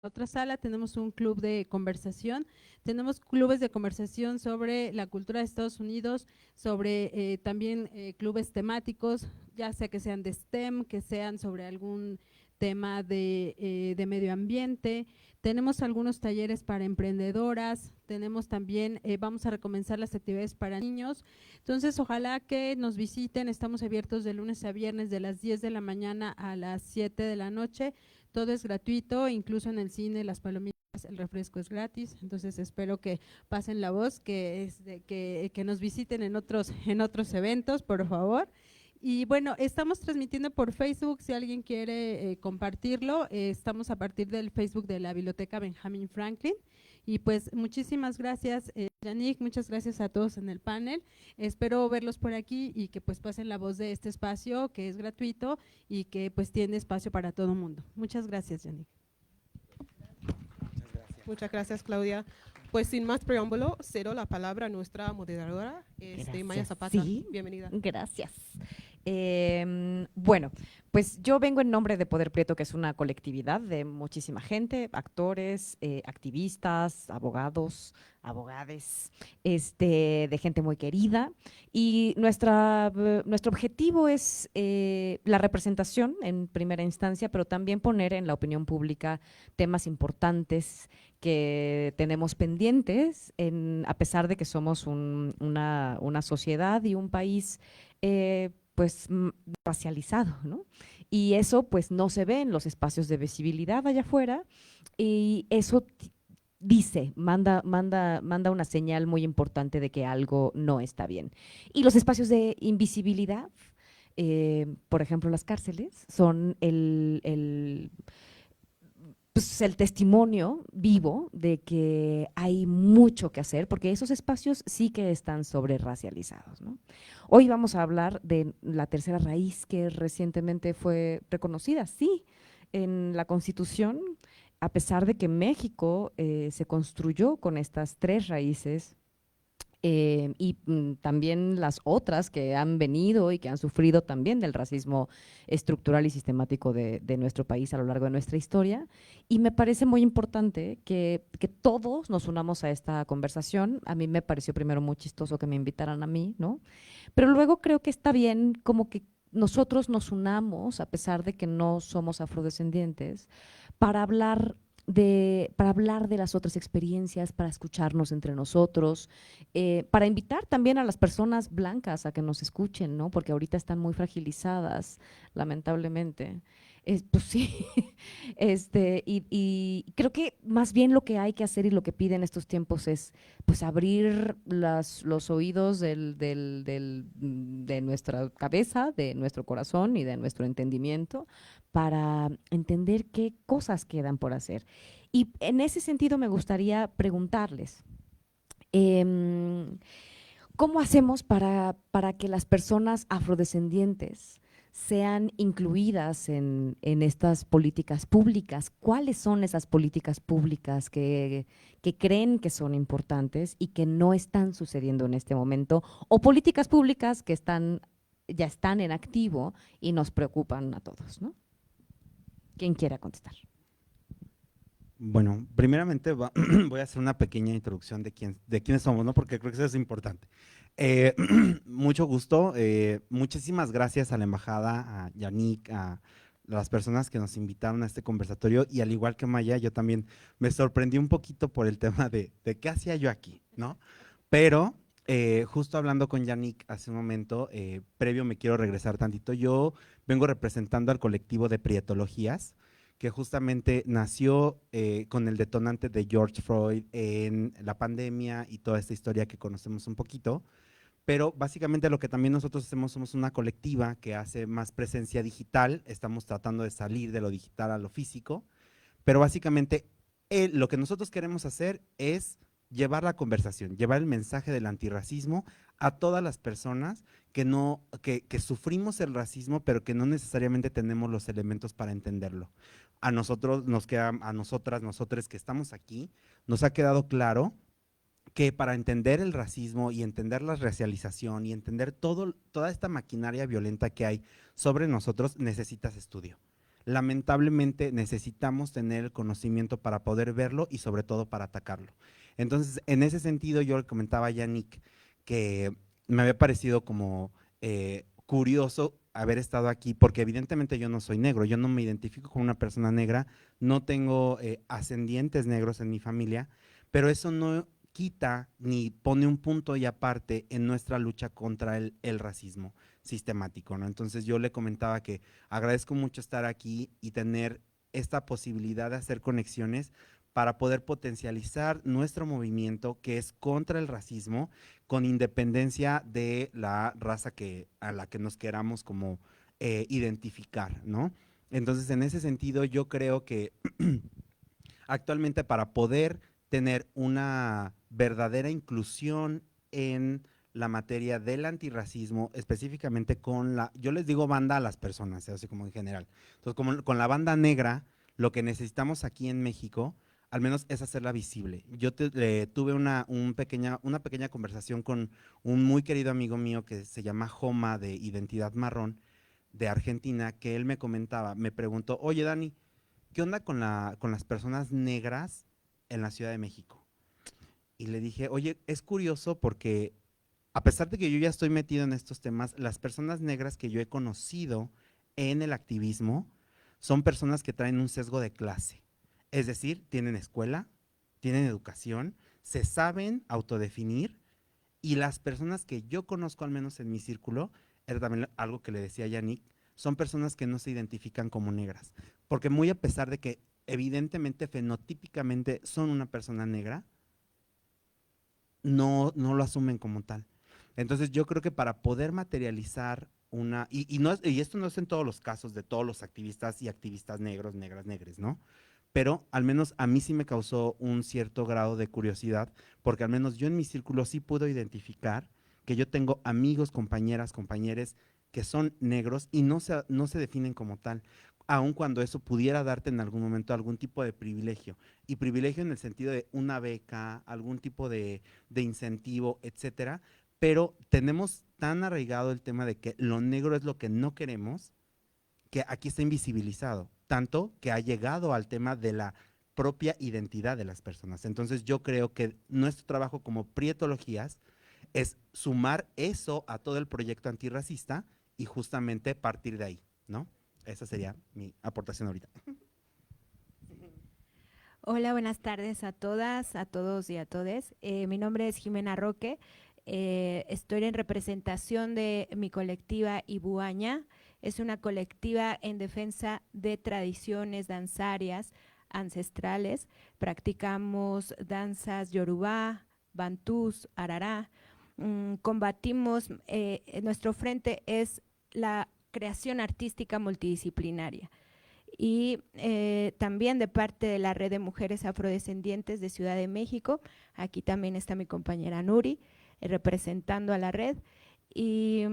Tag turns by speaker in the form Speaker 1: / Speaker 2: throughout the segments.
Speaker 1: otra sala tenemos un club de conversación, tenemos clubes de conversación sobre la cultura de Estados Unidos, sobre también clubes temáticos, ya sea que sean de STEM, que sean sobre algún tema de medio ambiente. Tenemos algunos talleres para emprendedoras, tenemos también, vamos a recomenzar las actividades para niños. Entonces, ojalá que nos visiten, estamos abiertos de lunes a viernes de las 10 de la mañana a las 7 de la noche. Todo es gratuito, incluso en el cine, las palomitas, el refresco es gratis. Entonces espero que pasen la voz, que nos visiten en otros eventos, por favor. Y bueno, estamos transmitiendo por Facebook, si alguien quiere compartirlo, estamos a partir del Facebook de la Biblioteca Benjamin Franklin. Y pues muchísimas gracias, Yannick, muchas gracias a todos en el panel. Espero verlos por aquí y que pues pasen la voz de este espacio que es gratuito y que pues tiene espacio para todo el mundo. Muchas gracias, Yannick.
Speaker 2: Muchas gracias, Claudia. Pues sin más preámbulo, cedo la palabra a nuestra moderadora, Maya
Speaker 3: Gracias.
Speaker 2: Zapata.
Speaker 3: Sí,
Speaker 2: Bienvenida.
Speaker 3: gracias. Bueno, pues yo vengo en nombre de Poder Prieto, que es una colectividad de muchísima gente, actores, activistas, abogados, abogades, de gente muy querida. Y nuestro objetivo es la representación en primera instancia, pero también poner en la opinión pública temas importantes que tenemos pendientes, a pesar de que somos una sociedad y un país pues racializado, ¿no? Y eso pues no se ve en los espacios de visibilidad allá afuera, y eso manda una señal muy importante de que algo no está bien. Y los espacios de invisibilidad, por ejemplo las cárceles, son pues, el testimonio vivo de que hay mucho que hacer, porque esos espacios sí que están sobre racializados, ¿no? Hoy vamos a hablar de la tercera raíz que recientemente fue reconocida, sí, en la Constitución, a pesar de que México se construyó con estas tres raíces. También las otras que han venido y que han sufrido también del racismo estructural y sistemático de nuestro país a lo largo de nuestra historia. Y me parece muy importante que todos nos unamos a esta conversación. A mí me pareció primero muy chistoso que me invitaran a mí, ¿no? Pero luego creo que está bien como que nosotros nos unamos, a pesar de que no somos afrodescendientes, para hablar para hablar de las otras experiencias, para escucharnos entre nosotros, para invitar también a las personas blancas a que nos escuchen, ¿no? Porque ahorita están muy fragilizadas, lamentablemente. Pues sí, y creo que más bien lo que hay que hacer y lo que piden estos tiempos es pues abrir los oídos de nuestra cabeza, de nuestro corazón y de nuestro entendimiento para entender qué cosas quedan por hacer. Y en ese sentido me gustaría preguntarles, ¿cómo hacemos para que las personas afrodescendientes sean incluidas en estas políticas públicas? ¿Cuáles son esas políticas públicas que creen que son importantes y que no están sucediendo en este momento? O políticas públicas que ya están en activo y nos preocupan a todos, ¿no? ¿Quién quiera contestar?
Speaker 4: Bueno, primeramente voy a hacer una pequeña introducción de quiénes somos, ¿no? Porque creo que eso es importante. Mucho gusto, muchísimas gracias a la embajada, a Yannick, a las personas que nos invitaron a este conversatorio, y al igual que Maya, yo también me sorprendí un poquito por el tema de qué hacía yo aquí, ¿no? Pero justo hablando con Yannick hace un momento, previo me quiero regresar tantito, yo vengo representando al colectivo de Prietologías, que justamente nació con el detonante de George Floyd en la pandemia y toda esta historia que conocemos un poquito, pero básicamente lo que también nosotros hacemos, somos una colectiva que hace más presencia digital, estamos tratando de salir de lo digital a lo físico, pero básicamente lo que nosotros queremos hacer es llevar la conversación, llevar el mensaje del antirracismo a todas las personas que sufrimos el racismo, pero que no necesariamente tenemos los elementos para entenderlo. A nosotros nos queda, a nosotras, nosotros que estamos aquí, nos ha quedado claro que para entender el racismo y entender la racialización y entender toda esta maquinaria violenta que hay sobre nosotros, necesitas estudio. lamentablemente necesitamos tener el conocimiento para poder verlo y sobre todo para atacarlo. Entonces, en ese sentido, yo le comentaba a Yannick que me había parecido como curioso haber estado aquí, porque evidentemente yo no soy negro, yo no me identifico como una persona negra, no tengo ascendientes negros en mi familia, pero eso no quita ni pone un punto y aparte en nuestra lucha contra el racismo sistemático, ¿no? Entonces yo le comentaba que agradezco mucho estar aquí y tener esta posibilidad de hacer conexiones para poder potencializar nuestro movimiento que es contra el racismo, con independencia de la raza a la que nos queramos como identificar, ¿no? Entonces, en ese sentido, yo creo que actualmente para poder tener una verdadera inclusión en la materia del antirracismo, específicamente con yo les digo banda a las personas, así como en general. Entonces, como con la banda negra, lo que necesitamos aquí en México, al menos es hacerla visible. Yo tuve una pequeña conversación con un muy querido amigo mío que se llama Joma, de Identidad Marrón, de Argentina, que él me comentaba, me preguntó, oye Dani, ¿qué onda con las personas negras en la Ciudad de México? Y le dije, oye, es curioso porque a pesar de que yo ya estoy metido en estos temas, las personas negras que yo he conocido en el activismo son personas que traen un sesgo de clase. Es decir, tienen escuela, tienen educación, se saben autodefinir, y las personas que yo conozco, al menos en mi círculo, era también algo que le decía a Yannick, son personas que no se identifican como negras. Porque muy a pesar de que evidentemente, fenotípicamente son una persona negra, no lo asumen como tal. Entonces yo creo que para poder materializar y esto no es en todos los casos de todos los activistas y activistas negros, negras, negres, ¿no? Pero al menos a mí sí me causó un cierto grado de curiosidad, porque al menos yo en mi círculo sí puedo identificar que yo tengo amigos, compañeras, compañeros que son negros y no se definen como tal, aun cuando eso pudiera darte en algún momento algún tipo de privilegio, y privilegio en el sentido de una beca, algún tipo de incentivo, etcétera, pero tenemos tan arraigado el tema de que lo negro es lo que no queremos, que aquí está invisibilizado, tanto que ha llegado al tema de la propia identidad de las personas. Entonces yo creo que nuestro trabajo como Prietologías es sumar eso a todo el proyecto antirracista y justamente partir de ahí, ¿no? Esa sería mi aportación ahorita.
Speaker 5: Hola, buenas tardes a todas, a todos y a todes. Mi nombre es Jimena Roque. Estoy en representación de mi colectiva Ibuaña. Es una colectiva en defensa de tradiciones danzarias ancestrales. Practicamos danzas yorubá, bantús, arará. Combatimos, nuestro frente es la creación artística multidisciplinaria. Y también de parte de la Red de Mujeres Afrodescendientes de Ciudad de México, aquí también está mi compañera Nuri, representando a la red. Y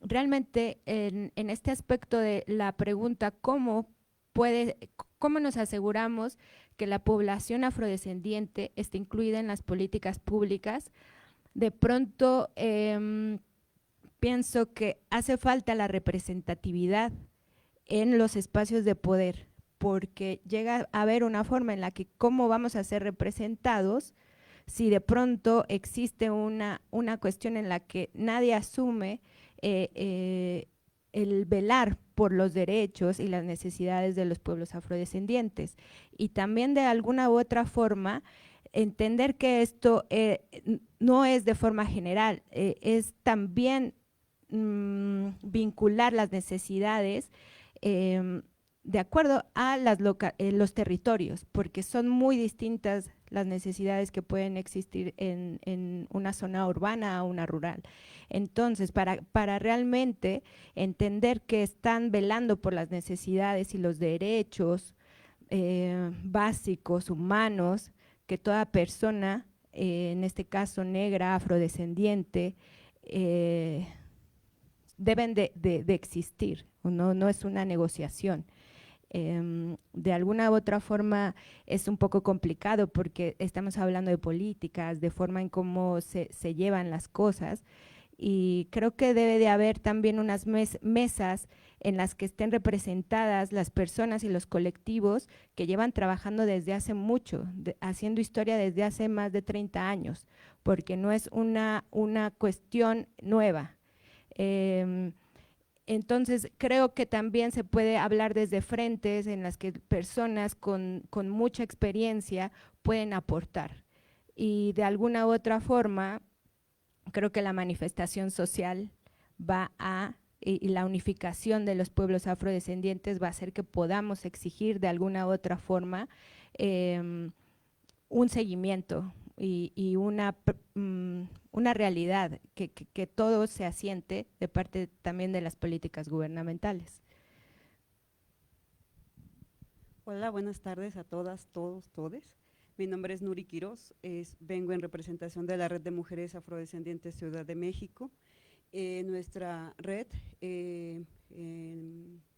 Speaker 5: realmente en este aspecto de la pregunta, ¿cómo nos aseguramos que la población afrodescendiente esté incluida en las políticas públicas? De pronto pienso que hace falta la representatividad en los espacios de poder, porque llega a haber una forma en la que cómo vamos a ser representados si de pronto existe una cuestión en la que nadie asume el velar por los derechos y las necesidades de los pueblos afrodescendientes. Y también de alguna u otra forma entender que esto no es de forma general, es también vincular las necesidades de acuerdo a los territorios, porque son muy distintas las necesidades que pueden existir en una zona urbana o una rural. Entonces, para realmente entender que están velando por las necesidades y los derechos básicos, humanos, que toda persona, en este caso negra, afrodescendiente, deben de existir, no es una negociación. De alguna u otra forma es un poco complicado porque estamos hablando de políticas, de forma en cómo se llevan las cosas, y creo que debe de haber también unas mesas en las que estén representadas las personas y los colectivos que llevan trabajando desde hace mucho, haciendo historia desde hace más de 30 años, porque no es una cuestión nueva. Entonces, creo que también se puede hablar desde frentes en las que personas con mucha experiencia pueden aportar. Y de alguna u otra forma, creo que la manifestación social va a, y la unificación de los pueblos afrodescendientes va a hacer que podamos exigir de alguna u otra forma un seguimiento y una realidad que todo se asiente de parte también de las políticas gubernamentales.
Speaker 6: Hola, buenas tardes a todas, todos, todes. Mi nombre es Nuri Quiroz, vengo en representación de la Red de Mujeres Afrodescendientes Ciudad de México. Nuestra red,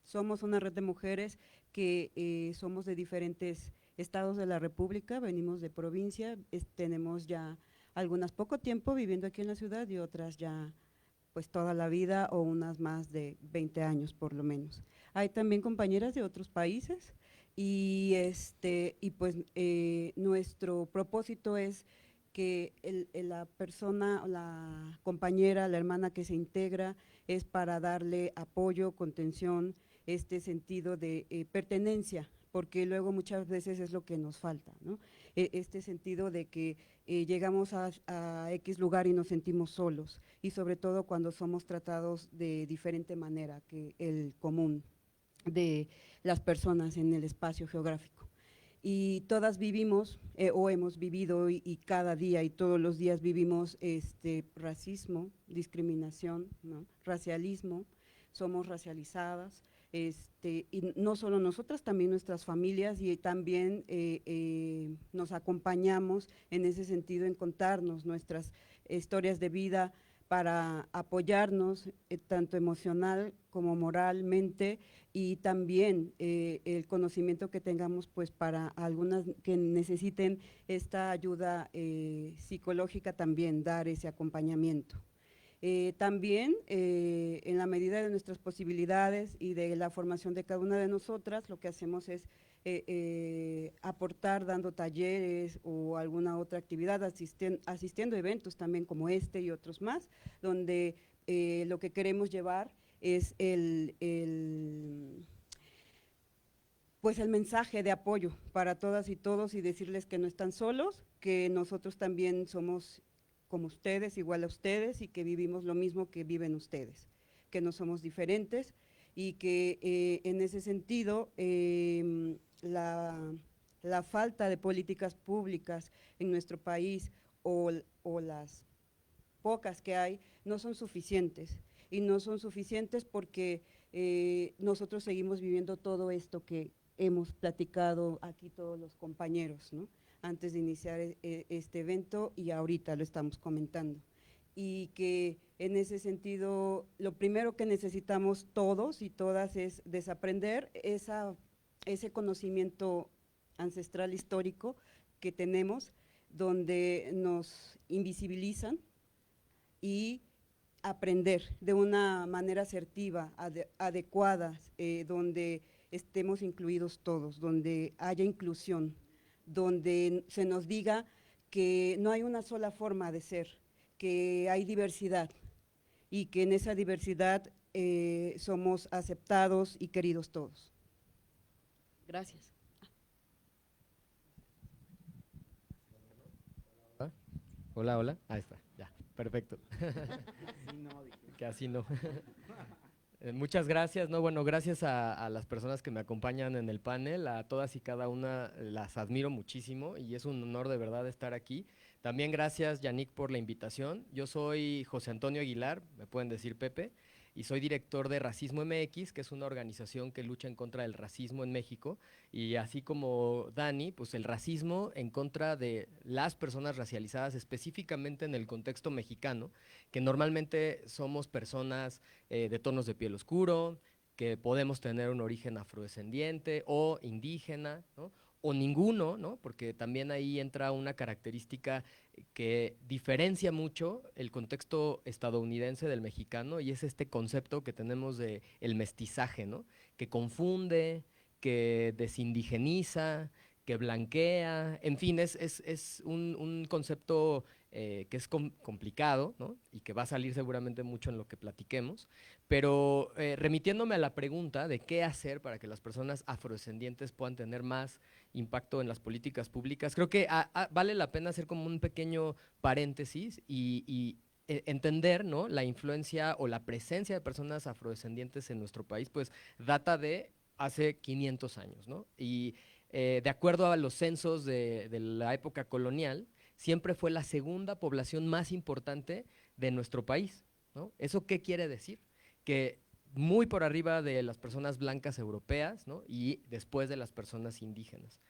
Speaker 6: somos una red de mujeres que somos de diferentes estados de la República, venimos de provincia, tenemos ya algunas poco tiempo viviendo aquí en la ciudad y otras ya pues toda la vida o unas más de 20 años por lo menos. Hay también compañeras de otros países y pues nuestro propósito es que la persona, la compañera, la hermana que se integra es para darle apoyo, contención, este sentido de pertenencia, porque luego muchas veces es lo que nos falta, ¿no? Este sentido de que llegamos a X lugar y nos sentimos solos, y sobre todo cuando somos tratados de diferente manera que el común de las personas en el espacio geográfico. Y todas vivimos o hemos vivido y cada día y todos los días vivimos racismo, discriminación, ¿no? Racialismo, somos racializadas, y no solo nosotras, también nuestras familias, y también nos acompañamos en ese sentido en contarnos nuestras historias de vida para apoyarnos tanto emocional como moralmente, y también el conocimiento que tengamos pues para algunas que necesiten esta ayuda psicológica, también dar ese acompañamiento. También en la medida de nuestras posibilidades y de la formación de cada una de nosotras, lo que hacemos es aportar dando talleres o alguna otra actividad, asistiendo a eventos también como este y otros más, donde lo que queremos llevar es pues el mensaje de apoyo para todas y todos y decirles que no están solos, que nosotros también somos como ustedes, igual a ustedes, y que vivimos lo mismo que viven ustedes, que no somos diferentes y que en ese sentido la falta de políticas públicas en nuestro país o las pocas que hay no son suficientes, y no son suficientes porque nosotros seguimos viviendo todo esto que hemos platicado aquí todos los compañeros, ¿no? Antes de iniciar este evento y ahorita lo estamos comentando. Y que en ese sentido lo primero que necesitamos todos y todas es desaprender ese conocimiento ancestral histórico que tenemos, donde nos invisibilizan, y aprender de una manera asertiva, adecuada, donde estemos incluidos todos, donde haya inclusión, donde se nos diga que no hay una sola forma de ser, que hay diversidad y que en esa diversidad somos aceptados y queridos todos. Gracias.
Speaker 7: Hola, hola. Ahí está, ya, perfecto. Casi no. Muchas gracias, ¿no? Bueno, gracias a las personas que me acompañan en el panel, a todas y cada una las admiro muchísimo y es un honor de verdad estar aquí. También gracias, Yannick, por la invitación. Yo soy José Antonio Aguilar, me pueden decir Pepe, y soy director de Racismo MX, que es una organización que lucha en contra del racismo en México, y así como Dani, pues el racismo en contra de las personas racializadas, específicamente en el contexto mexicano, que normalmente somos personas de tonos de piel oscuro, que podemos tener un origen afrodescendiente o indígena, ¿no? o ninguno, ¿no? Porque también ahí entra una característica que diferencia mucho el contexto estadounidense del mexicano, y es este concepto que tenemos de el mestizaje, ¿no? Que confunde, que desindigeniza, que blanquea, en fin, es un concepto que es complicado, ¿no? Y que va a salir seguramente mucho en lo que platiquemos, pero remitiéndome a la pregunta de qué hacer para que las personas afrodescendientes puedan tener más impacto en las políticas públicas, creo que vale la pena hacer como un pequeño paréntesis y entender, ¿no? La influencia o la presencia de personas afrodescendientes en nuestro país, pues data de hace 500 años, ¿no? Y de acuerdo a los censos de la época colonial, siempre fue la segunda población más importante de nuestro país, ¿no? ¿Eso qué quiere decir? Que muy por arriba de las personas blancas europeas, ¿no? Y después de las personas indígenas.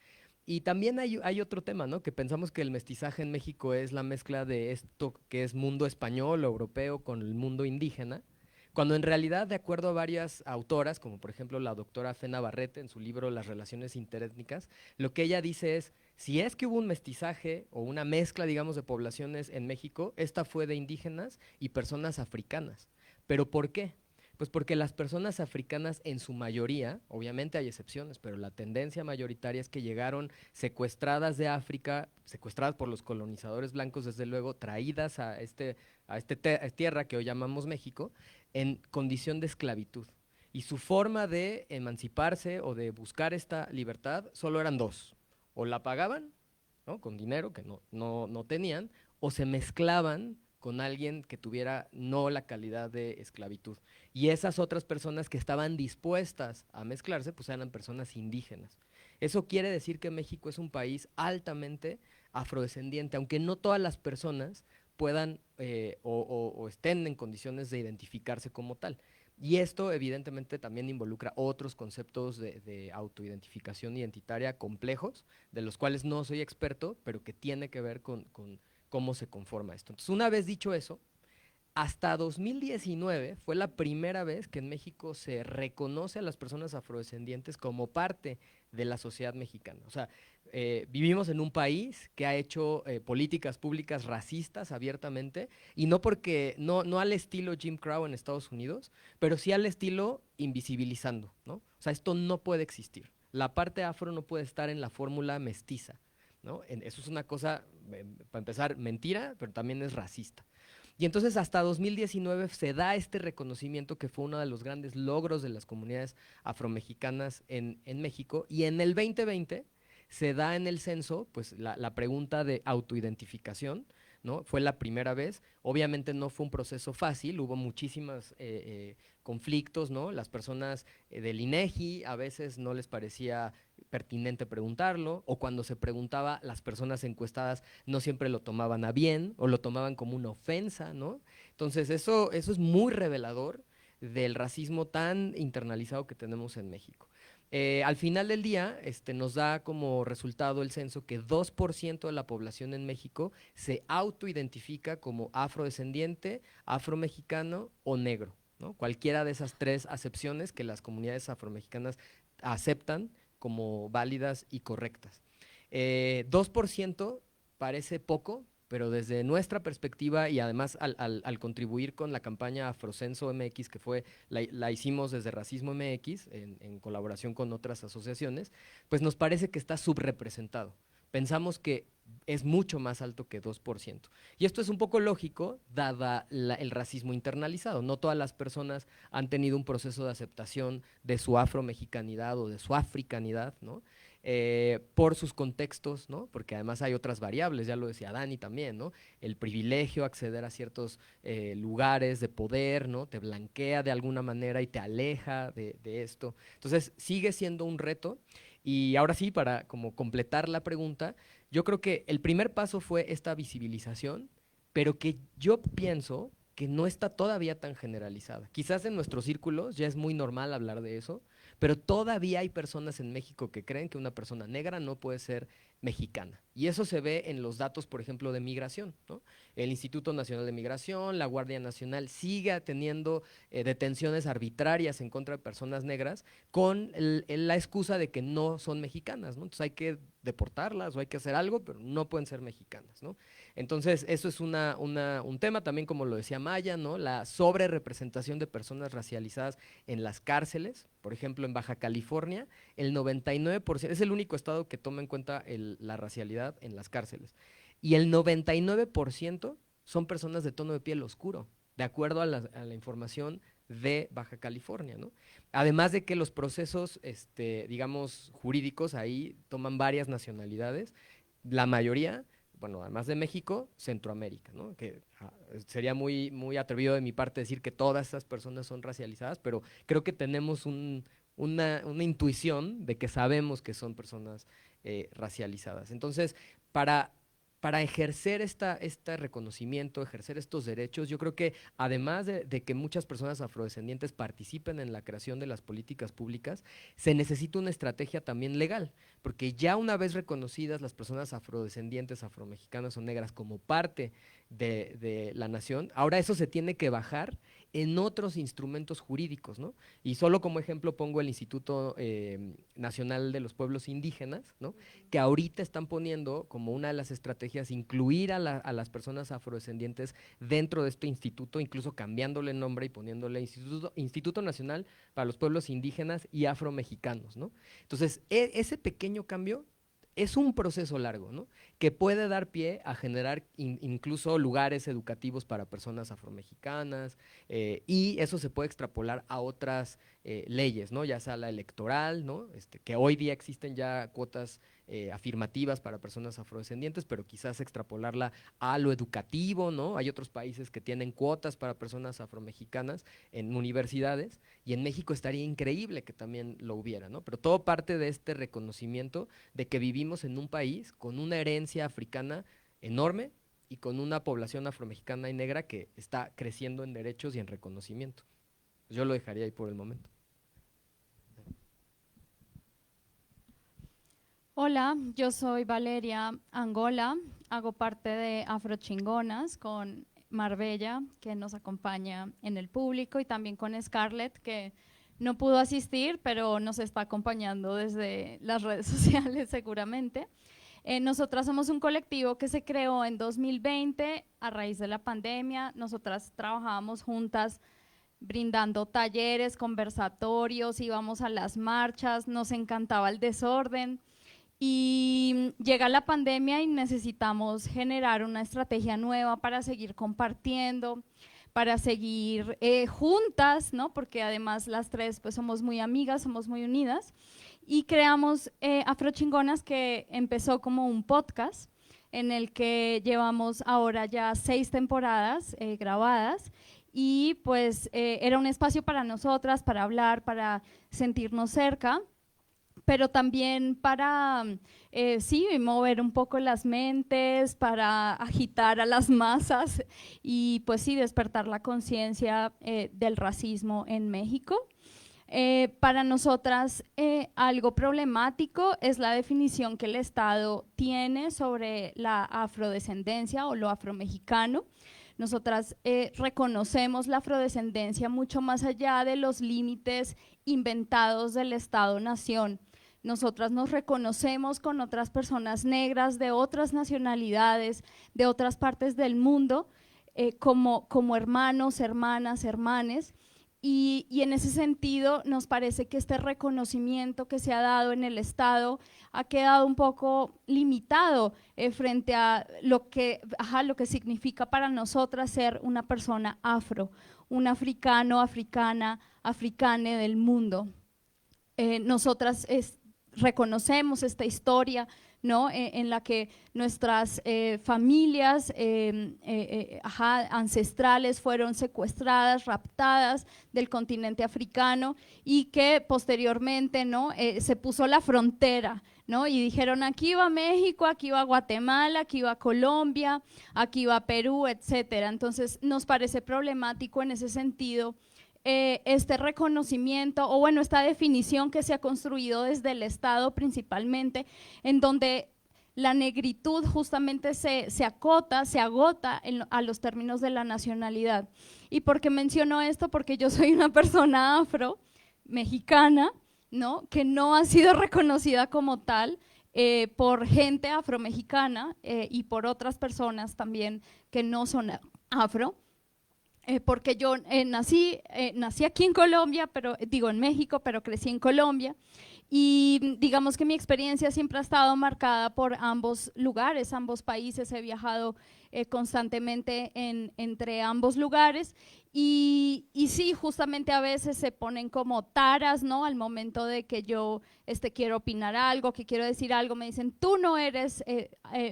Speaker 7: Y también hay otro tema, ¿no? Que pensamos que el mestizaje en México es la mezcla de esto que es mundo español o europeo con el mundo indígena, cuando en realidad, de acuerdo a varias autoras, como por ejemplo la doctora Fe Navarrete en su libro Las relaciones interétnicas, lo que ella dice es, si es que hubo un mestizaje o una mezcla, digamos, de poblaciones en México, esta fue de indígenas y personas africanas. ¿Pero por qué? Pues porque las personas africanas en su mayoría, obviamente hay excepciones, pero la tendencia mayoritaria es que llegaron secuestradas de África, secuestradas por los colonizadores blancos, desde luego, traídas a tierra que hoy llamamos México, en condición de esclavitud. Y su forma de emanciparse o de buscar esta libertad solo eran dos: o la pagaban, ¿no? Con dinero que no tenían, o se mezclaban con alguien que tuviera no la calidad de esclavitud. Y esas otras personas que estaban dispuestas a mezclarse, pues eran personas indígenas. Eso quiere decir que México es un país altamente afrodescendiente, aunque no todas las personas puedan o estén en condiciones de identificarse como tal. Y esto evidentemente también involucra otros conceptos de autoidentificación identitaria complejos, de los cuales no soy experto, pero que tiene que ver con cómo se conforma esto. Entonces, una vez dicho eso, hasta 2019 fue la primera vez que en México se reconoce a las personas afrodescendientes como parte de la sociedad mexicana. O sea, vivimos en un país que ha hecho políticas públicas racistas abiertamente, y no porque, no al estilo Jim Crow en Estados Unidos, pero sí al estilo invisibilizando, ¿no? O sea, esto no puede existir. La parte afro no puede estar en la fórmula mestiza, ¿no? Eso es una cosa, para empezar, mentira, pero también es racista. Y entonces hasta 2019 se da este reconocimiento que fue uno de los grandes logros de las comunidades afromexicanas en México, y en el 2020 se da en el censo pues la pregunta de autoidentificación, ¿no? Fue la primera vez, obviamente no fue un proceso fácil, hubo muchísimos conflictos, ¿no? Las personas del INEGI a veces no les parecía pertinente preguntarlo, o cuando se preguntaba, las personas encuestadas no siempre lo tomaban a bien o lo tomaban como una ofensa, ¿no? Entonces eso es muy revelador del racismo tan internalizado que tenemos en México. Al final del día, nos da como resultado el censo que 2% de la población en México se autoidentifica como afrodescendiente, afromexicano o negro, ¿no? Cualquiera de esas tres acepciones que las comunidades afromexicanas aceptan como válidas y correctas. 2% parece poco, pero desde nuestra perspectiva, y además al contribuir con la campaña Afrocenso MX, que la hicimos desde Racismo MX, en colaboración con otras asociaciones, pues nos parece que está subrepresentado. Pensamos que es mucho más alto que 2%. Y esto es un poco lógico, dada el racismo internalizado. No todas las personas han tenido un proceso de aceptación de su afromexicanidad o de su africanidad, ¿no? Por sus contextos, ¿no? Porque además hay otras variables, ya lo decía Dani también, ¿no? El privilegio, acceder a ciertos lugares de poder, ¿no? Te blanquea de alguna manera y te aleja de esto. Entonces, sigue siendo un reto. Y ahora sí, para como completar la pregunta, yo creo que el primer paso fue esta visibilización, pero que yo pienso que no está todavía tan generalizada. Quizás en nuestros círculos ya es muy normal hablar de eso, pero todavía hay personas en México que creen que una persona negra no puede ser mexicana. Y eso se ve en los datos, por ejemplo, de migración, ¿no? El Instituto Nacional de Migración, la Guardia Nacional sigue teniendo detenciones arbitrarias en contra de personas negras con la excusa de que no son mexicanas, ¿no? Entonces hay que deportarlas o hay que hacer algo, pero no pueden ser mexicanas, ¿no? Entonces eso es un tema también, como lo decía Maya, ¿no? La sobrerepresentación de personas racializadas en las cárceles. Por ejemplo, en Baja California, el 99%, es el único estado que toma en cuenta la racialidad en las cárceles. Y el 99% son personas de tono de piel oscuro, de acuerdo a la información de Baja California, ¿no? Además de que los procesos, digamos, jurídicos ahí toman varias nacionalidades, la mayoría, bueno, además de México, Centroamérica, ¿no? Que sería muy, muy atrevido de mi parte decir que todas esas personas son racializadas, pero creo que tenemos una intuición de que sabemos que son personas racializadas. Entonces, para ejercer este reconocimiento, ejercer estos derechos, yo creo que además de que muchas personas afrodescendientes participen en la creación de las políticas públicas, se necesita una estrategia también legal, porque ya una vez reconocidas las personas afrodescendientes, afromexicanas o negras como parte de la nación, ahora eso se tiene que bajar en otros instrumentos jurídicos, ¿no? Y solo como ejemplo pongo el Instituto Nacional de los Pueblos Indígenas, ¿no? Que ahorita están poniendo como una de las estrategias incluir a las personas afrodescendientes dentro de este instituto, incluso cambiándole el nombre y poniéndole Instituto Nacional para los Pueblos Indígenas y Afromexicanos, ¿no? Entonces, ese pequeño cambio es un proceso largo, ¿no? Que puede dar pie a generar incluso lugares educativos para personas afromexicanas, y eso se puede extrapolar a otras leyes, ¿no? Ya sea la electoral, ¿no? Que hoy día existen ya cuotas afirmativas para personas afrodescendientes, pero quizás extrapolarla a lo educativo, ¿no? Hay otros países que tienen cuotas para personas afromexicanas en universidades, y en México estaría increíble que también lo hubiera, ¿no? Pero todo parte de este reconocimiento de que vivimos en un país con una herencia africana enorme y con una población afromexicana y negra que está creciendo en derechos y en reconocimiento. Yo lo dejaría ahí por el momento.
Speaker 8: Hola, yo soy Valeria Angola, hago parte de Afrochingonas con Marbella, que nos acompaña en el público, y también con Scarlett, que no pudo asistir, pero nos está acompañando desde las redes sociales seguramente. Nosotras somos un colectivo que se creó en 2020 a raíz de la pandemia. Nosotras trabajábamos juntas brindando talleres, conversatorios, íbamos a las marchas, nos encantaba el desorden. Y llega la pandemia y necesitamos generar una estrategia nueva para seguir compartiendo, para seguir juntas, ¿no? Porque además las tres pues somos muy amigas, somos muy unidas, y creamos Afrochingonas, que empezó como un podcast en el que llevamos ahora ya 6 temporadas grabadas, y pues era un espacio para nosotras, para hablar, para sentirnos cerca, pero también para, sí, mover un poco las mentes, para agitar a las masas y pues sí, despertar la conciencia del racismo en México. Para nosotras algo problemático es la definición que el Estado tiene sobre la afrodescendencia o lo afromexicano. Nosotras reconocemos la afrodescendencia mucho más allá de los límites inventados del Estado-nación. Nosotras nos reconocemos con otras personas negras de otras nacionalidades, de otras partes del mundo, como hermanos, hermanas, hermanes, y en ese sentido nos parece que este reconocimiento que se ha dado en el Estado ha quedado un poco limitado frente a lo que significa para nosotras ser una persona afro, un africano, africana, africane del mundo. Nosotras reconocemos esta historia, ¿no? En la que nuestras familias ancestrales fueron secuestradas, raptadas del continente africano, y que posteriormente, ¿no? Se puso la frontera, ¿no? Y dijeron: aquí va México, aquí va Guatemala, aquí va Colombia, aquí va Perú, etcétera. Entonces nos parece problemático en ese sentido este reconocimiento, o bueno, esta definición que se ha construido desde el Estado principalmente, en donde la negritud justamente se acota, se agota a los términos de la nacionalidad. ¿Y por qué menciono esto? Porque yo soy una persona afro, mexicana, ¿no? Que no ha sido reconocida como tal por gente afromexicana y por otras personas también que no son afro. Porque yo nací aquí en Colombia, pero digo en México, pero crecí en Colombia. Y digamos que mi experiencia siempre ha estado marcada por ambos lugares, ambos países. He viajado constantemente entre ambos lugares y sí, justamente a veces se ponen como taras, ¿no? Al momento de que yo quiero opinar algo, que quiero decir algo, me dicen, tú no eres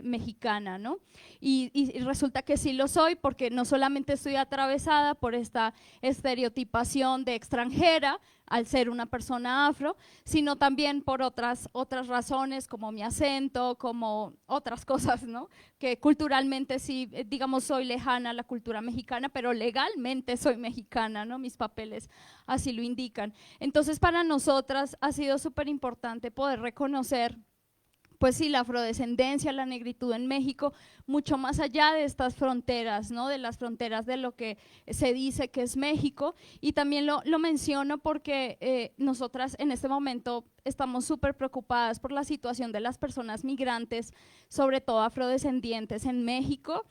Speaker 8: mexicana, ¿no? Y resulta que sí lo soy, porque no solamente estoy atravesada por esta estereotipación de extranjera, al ser una persona afro, sino también por otras razones, como mi acento, como otras cosas, ¿no? Que culturalmente sí, digamos, soy lejana a la cultura mexicana, pero legalmente soy mexicana, ¿no? Mis papeles así lo indican. Entonces, para nosotras ha sido súper importante poder reconocer, pues sí, la afrodescendencia, la negritud en México, mucho más allá de estas fronteras, ¿no? De las fronteras de lo que se dice que es México. Y también lo menciono porque nosotras en este momento estamos súper preocupadas por la situación de las personas migrantes, sobre todo afrodescendientes en México.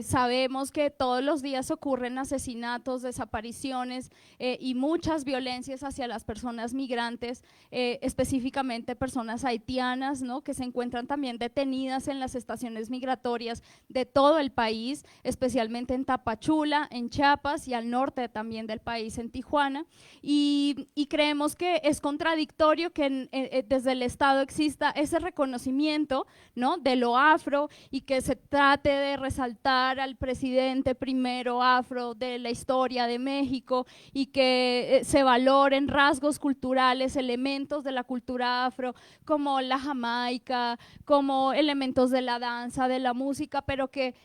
Speaker 8: Sabemos que todos los días ocurren asesinatos, desapariciones y muchas violencias hacia las personas migrantes, específicamente personas haitianas, ¿no? Que se encuentran también detenidas en las estaciones migratorias de todo el país, especialmente en Tapachula, en Chiapas y al norte también del país, en Tijuana. Y creemos que es contradictorio que desde el Estado exista ese reconocimiento, ¿no? De lo afro y que se trate de resaltar al presidente primero afro de la historia de México y que se valoren rasgos culturales, elementos de la cultura afro como la jamaica, como elementos de la danza, de la música, pero que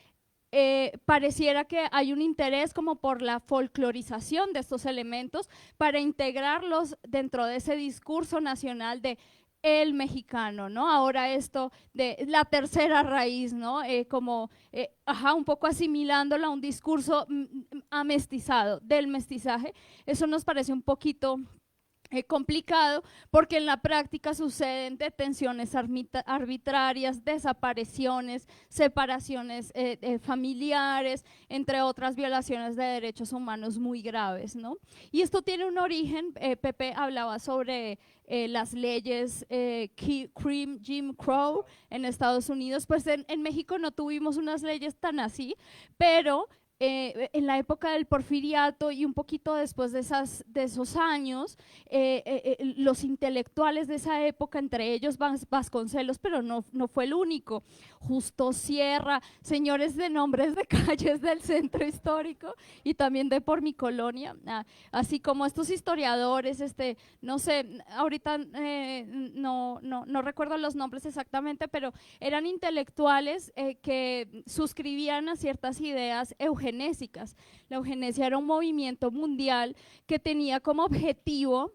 Speaker 8: pareciera que hay un interés como por la folclorización de estos elementos para integrarlos dentro de ese discurso nacional de el mexicano, ¿no? Ahora esto de la tercera raíz, ¿no? Un poco asimilándolo a un discurso amestizado, del mestizaje. Eso nos parece un poquito complicado, porque en la práctica suceden detenciones arbitrarias, desapariciones, separaciones familiares, entre otras violaciones de derechos humanos muy graves, ¿no? Y esto tiene un origen, Pepe hablaba sobre las leyes Jim Crow en Estados Unidos. Pues en México no tuvimos unas leyes tan así, pero en la época del porfiriato y un poquito después de esos años, los intelectuales de esa época, entre ellos Vasconcelos, pero no fue el único, Justo Sierra, señores de nombres de calles del centro histórico y también de por mi colonia, así como estos historiadores, no sé, ahorita no recuerdo los nombres exactamente, pero eran intelectuales que suscribían a ciertas ideas eugenésicas. La eugenesia era un movimiento mundial que tenía como objetivo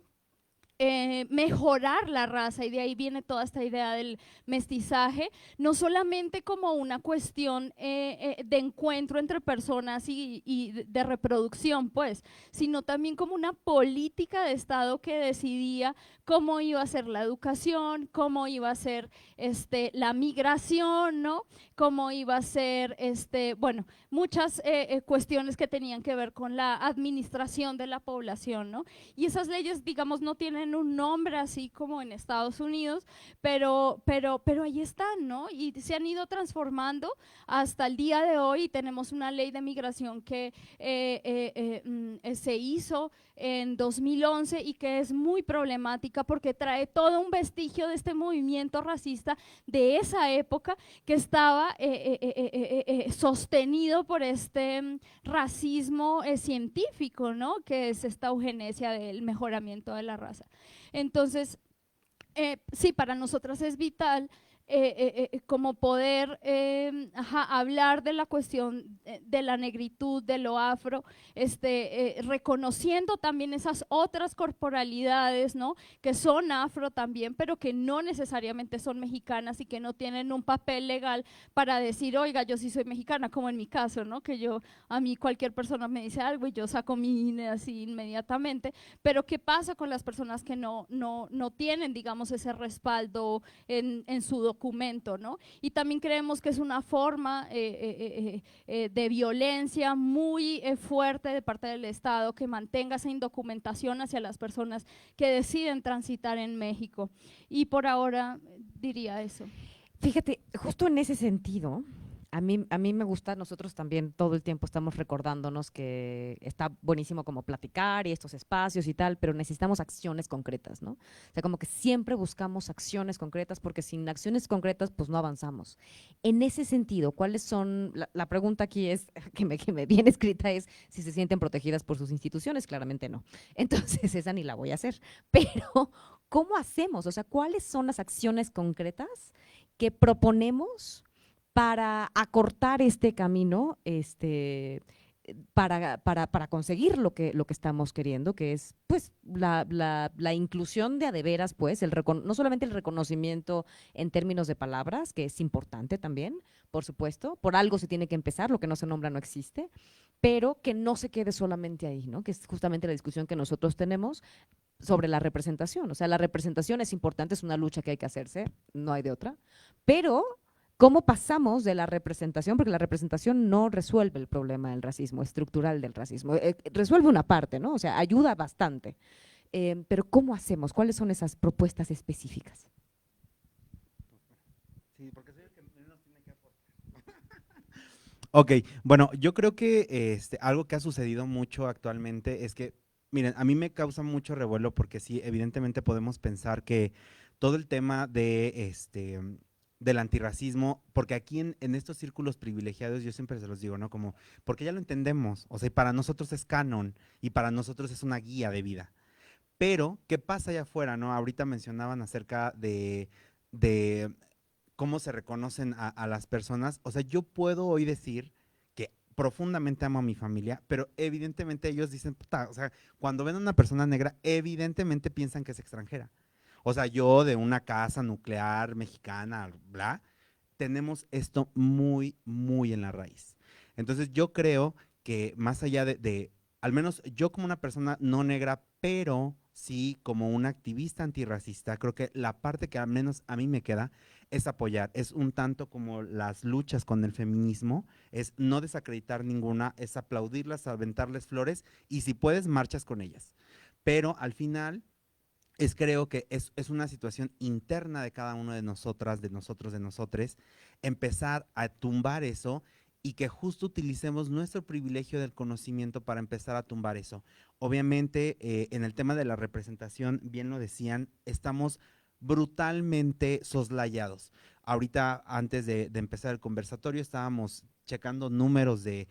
Speaker 8: mejorar la raza, y de ahí viene toda esta idea del mestizaje, no solamente como una cuestión de encuentro entre personas y de reproducción, pues, sino también como una política de Estado que decidía cómo iba a ser la educación, cómo iba a ser la migración, ¿no? Cómo iba a ser, bueno, muchas cuestiones que tenían que ver con la administración de la población, ¿no? Y esas leyes, digamos, no tienen un nombre así como en Estados Unidos, pero ahí están, ¿no? Y se han ido transformando hasta el día de hoy. Tenemos una ley de migración que se hizo en 2011 y que es muy problemática porque trae todo un vestigio de este movimiento racista de esa época que estaba sostenido por este racismo científico, ¿no? Que es esta eugenesia del mejoramiento de la raza. Entonces, sí, para nosotras es vital como poder hablar de la cuestión de la negritud, de lo afro, reconociendo también esas otras corporalidades, ¿no? Que son afro también, pero que no necesariamente son mexicanas y que no tienen un papel legal para decir, oiga, yo sí soy mexicana, como en mi caso, ¿no? Que a mí cualquier persona me dice algo y yo saco mi INE así inmediatamente, pero ¿qué pasa con las personas que no tienen, digamos, ese respaldo en su documento, ¿no? Y también creemos que es una forma de violencia muy fuerte de parte del Estado que mantenga esa indocumentación hacia las personas que deciden transitar en México. Y por ahora diría eso.
Speaker 3: Fíjate, justo en ese sentido, a mí me gusta, nosotros también todo el tiempo estamos recordándonos que está buenísimo como platicar y estos espacios y tal, pero necesitamos acciones concretas, ¿no? O sea, como que siempre buscamos acciones concretas porque sin acciones concretas pues no avanzamos. En ese sentido, ¿cuáles son? La pregunta aquí es, que me viene escrita es si se sienten protegidas por sus instituciones, claramente no. Entonces esa ni la voy a hacer, pero ¿cómo hacemos? O sea, ¿cuáles son las acciones concretas que proponemos para acortar este camino, para conseguir lo que estamos queriendo, que es pues la inclusión de a de veras, pues, no solamente el reconocimiento en términos de palabras, que es importante también, por supuesto, por algo se tiene que empezar, lo que no se nombra no existe, pero que no se quede solamente ahí, ¿no? Que es justamente la discusión que nosotros tenemos sobre la representación. O sea, la representación es importante, es una lucha que hay que hacerse, no hay de otra, pero ¿cómo pasamos de la representación? Porque la representación no resuelve el problema del racismo estructural del racismo. Resuelve una parte, ¿no? O sea, ayuda bastante. Pero ¿cómo hacemos? ¿Cuáles son esas propuestas específicas?
Speaker 4: Sí, porque soy el que menos tiene que aportar. Ok, bueno, yo creo que algo que ha sucedido mucho actualmente es que, miren, a mí me causa mucho revuelo porque sí, evidentemente podemos pensar que todo el tema del antirracismo, porque aquí en estos círculos privilegiados yo siempre se los digo, ¿no? Como, porque ya lo entendemos, o sea, y para nosotros es canon y para nosotros es una guía de vida. Pero, ¿qué pasa allá afuera, no? Ahorita mencionaban acerca de cómo se reconocen a las personas. O sea, yo puedo hoy decir que profundamente amo a mi familia, pero evidentemente ellos dicen, puta, o sea, cuando ven a una persona negra, evidentemente piensan que es extranjera. O sea, yo de una casa nuclear mexicana, bla, tenemos esto muy, muy en la raíz. Entonces yo creo que más allá al menos yo como una persona no negra, pero sí como un activista antirracista, creo que la parte que al menos a mí me queda es apoyar, es un tanto como las luchas con el feminismo, es no desacreditar ninguna, es aplaudirlas, aventarles flores y si puedes, marchas con ellas. Pero al final creo que es una situación interna de cada uno de nosotras, de nosotros, de nosotres, empezar a tumbar eso y que justo utilicemos nuestro privilegio del conocimiento para empezar a tumbar eso. Obviamente, en el tema de la representación, bien lo decían, estamos brutalmente soslayados. Ahorita, antes de empezar el conversatorio, estábamos checando números del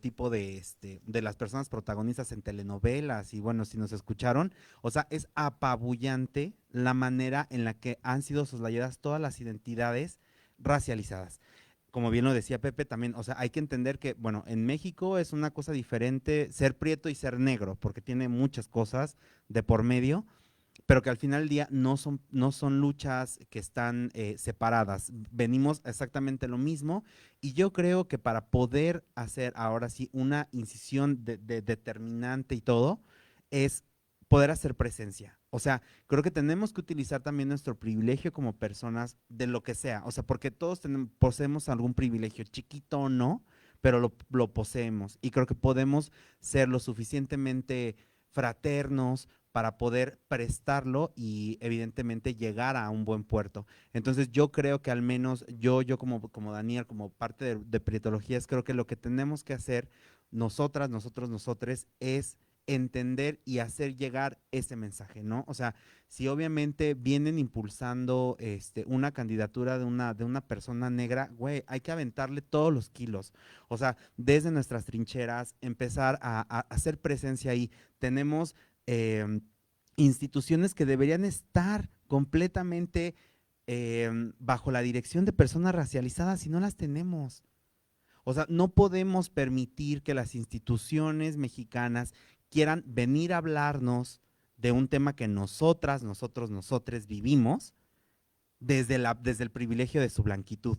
Speaker 4: tipo de las personas protagonistas en telenovelas y bueno, si nos escucharon, o sea, es apabullante la manera en la que han sido soslayadas todas las identidades racializadas. Como bien lo decía Pepe también, o sea, hay que entender que, bueno, en México es una cosa diferente ser prieto y ser negro, porque tiene muchas cosas de por medio, pero que al final del día no son luchas que están separadas. Venimos exactamente lo mismo y yo creo que para poder hacer ahora sí una incisión determinante y todo, es poder hacer presencia. O sea, creo que tenemos que utilizar también nuestro privilegio como personas de lo que sea. O sea, porque todos poseemos algún privilegio, chiquito o no, pero lo poseemos. Y creo que podemos ser lo suficientemente fraternos para poder prestarlo y evidentemente llegar a un buen puerto. Entonces yo creo que al menos yo como Daniel, como parte de Prietologías, creo que lo que tenemos que hacer nosotras, nosotros, nosotres, es entender y hacer llegar ese mensaje, ¿no? O sea, si obviamente vienen impulsando una candidatura de una persona negra, güey, hay que aventarle todos los kilos. O sea, desde nuestras trincheras, empezar a hacer presencia ahí. Tenemos instituciones que deberían estar completamente bajo la dirección de personas racializadas y no las tenemos. O sea, no podemos permitir que las instituciones mexicanas quieran venir a hablarnos de un tema que nosotros vivimos desde el privilegio de su blanquitud.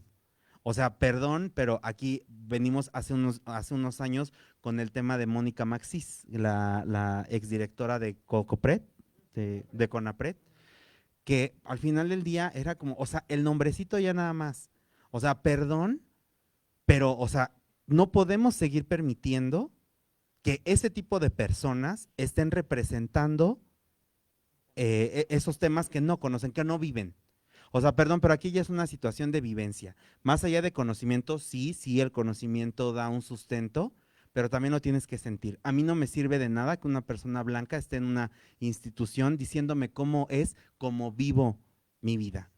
Speaker 4: O sea, perdón, pero aquí venimos hace unos años con el tema de Mónica Maxís, la exdirectora de CONAPRED, de CONAPRED, que al final del día era como, o sea, el nombrecito ya nada más. O sea, perdón, pero, o sea, no podemos seguir permitiendo que ese tipo de personas estén representando esos temas que no conocen, que no viven. O sea, perdón, pero aquí ya es una situación de vivencia. Más allá de conocimiento, sí, el conocimiento da un sustento, pero también lo tienes que sentir. A mí no me sirve de nada que una persona blanca esté en una institución diciéndome cómo vivo mi vida.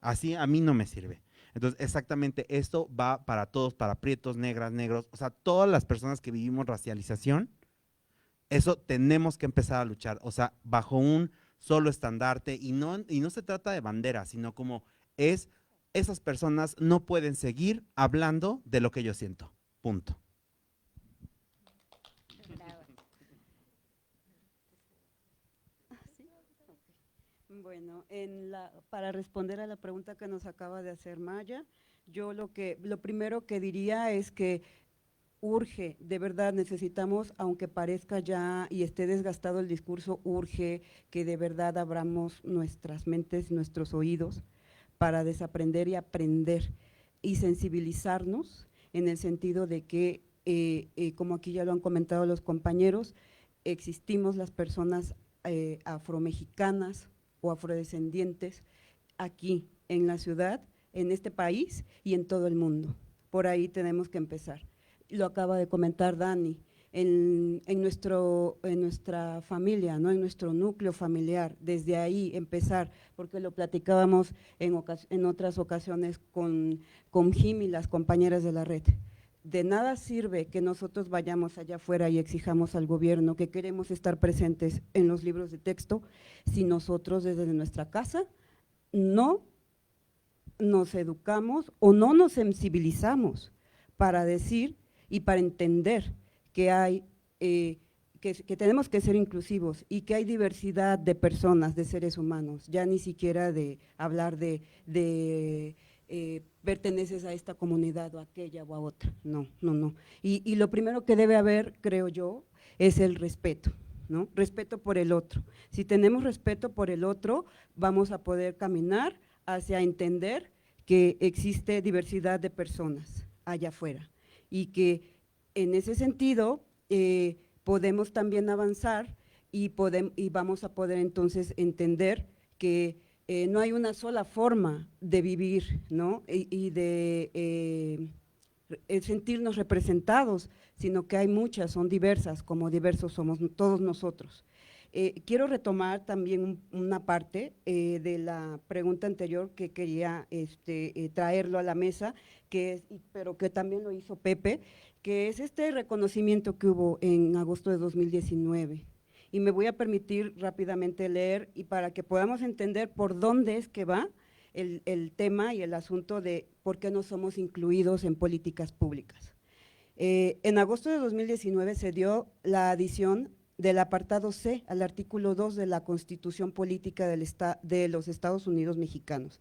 Speaker 4: Así a mí no me sirve. Entonces, exactamente esto va para todos, para prietos, negras, negros, o sea, todas las personas que vivimos racialización, eso tenemos que empezar a luchar, o sea, bajo un solo estandarte, y no se trata de bandera, sino como esas personas no pueden seguir hablando de lo que yo siento, punto.
Speaker 6: Bueno, para responder a la pregunta que nos acaba de hacer Maya, yo lo primero que diría es que urge, de verdad necesitamos, aunque parezca ya y esté desgastado el discurso, urge que de verdad abramos nuestras mentes, nuestros oídos para desaprender y aprender y sensibilizarnos en el sentido de que, como aquí ya lo han comentado los compañeros, existimos las personas afromexicanas o afrodescendientes aquí en la ciudad, en este país y en todo el mundo. Por ahí tenemos que empezar. Lo acaba de comentar Dani, en nuestra familia, ¿no? En nuestro núcleo familiar, desde ahí empezar, porque lo platicábamos en otras ocasiones con Jim y las compañeras de la red. De nada sirve que nosotros vayamos allá afuera y exijamos al gobierno que queremos estar presentes en los libros de texto si nosotros desde nuestra casa no nos educamos o no nos sensibilizamos para decir y para entender que que tenemos que ser inclusivos y que hay diversidad de personas, de seres humanos, ya ni siquiera de hablar de perteneces a esta comunidad o a aquella o a otra, no. Y lo primero que debe haber, creo yo, es el respeto, ¿no? Respeto por el otro. Si tenemos respeto por el otro, vamos a poder caminar hacia entender que existe diversidad de personas allá afuera y que en ese sentido podemos también avanzar y vamos a poder entonces entender que no hay una sola forma de vivir, ¿no? Y de sentirnos representados, sino que hay muchas, son diversas, como diversos somos todos nosotros. Quiero retomar también una parte de la pregunta anterior que quería traerlo a la mesa, pero que también lo hizo Pepe, que es este reconocimiento que hubo en agosto de 2019. Y me voy a permitir rápidamente leer y para que podamos entender por dónde es que va el tema y el asunto de por qué no somos incluidos en políticas públicas. En agosto de 2019 se dio la adición del apartado C al artículo 2 de la Constitución Política de los Estados Unidos Mexicanos,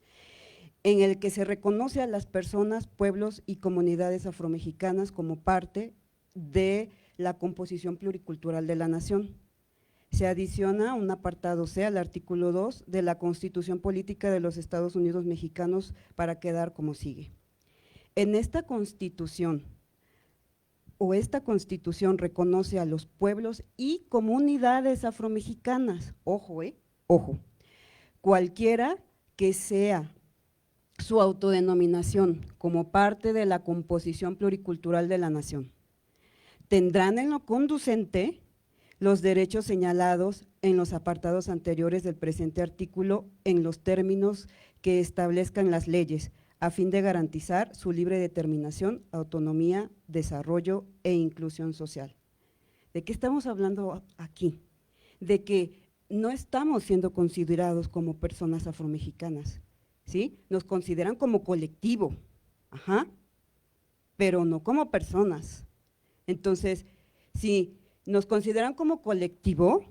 Speaker 6: en el que se reconoce a las personas, pueblos y comunidades afromexicanas como parte de la composición pluricultural de la nación. Se adiciona un apartado C al artículo 2 de la Constitución Política de los Estados Unidos Mexicanos para quedar como sigue. En esta Constitución, esta Constitución reconoce a los pueblos y comunidades afromexicanas, ojo, cualquiera que sea su autodenominación como parte de la composición pluricultural de la nación. Tendrán en lo conducente los derechos señalados en los apartados anteriores del presente artículo en los términos que establezcan las leyes, a fin de garantizar su libre determinación, autonomía, desarrollo e inclusión social. ¿De qué estamos hablando aquí? De que no estamos siendo considerados como personas afromexicanas, ¿sí? Nos consideran como colectivo, ajá, pero no como personas. Entonces, si nos consideran como colectivo,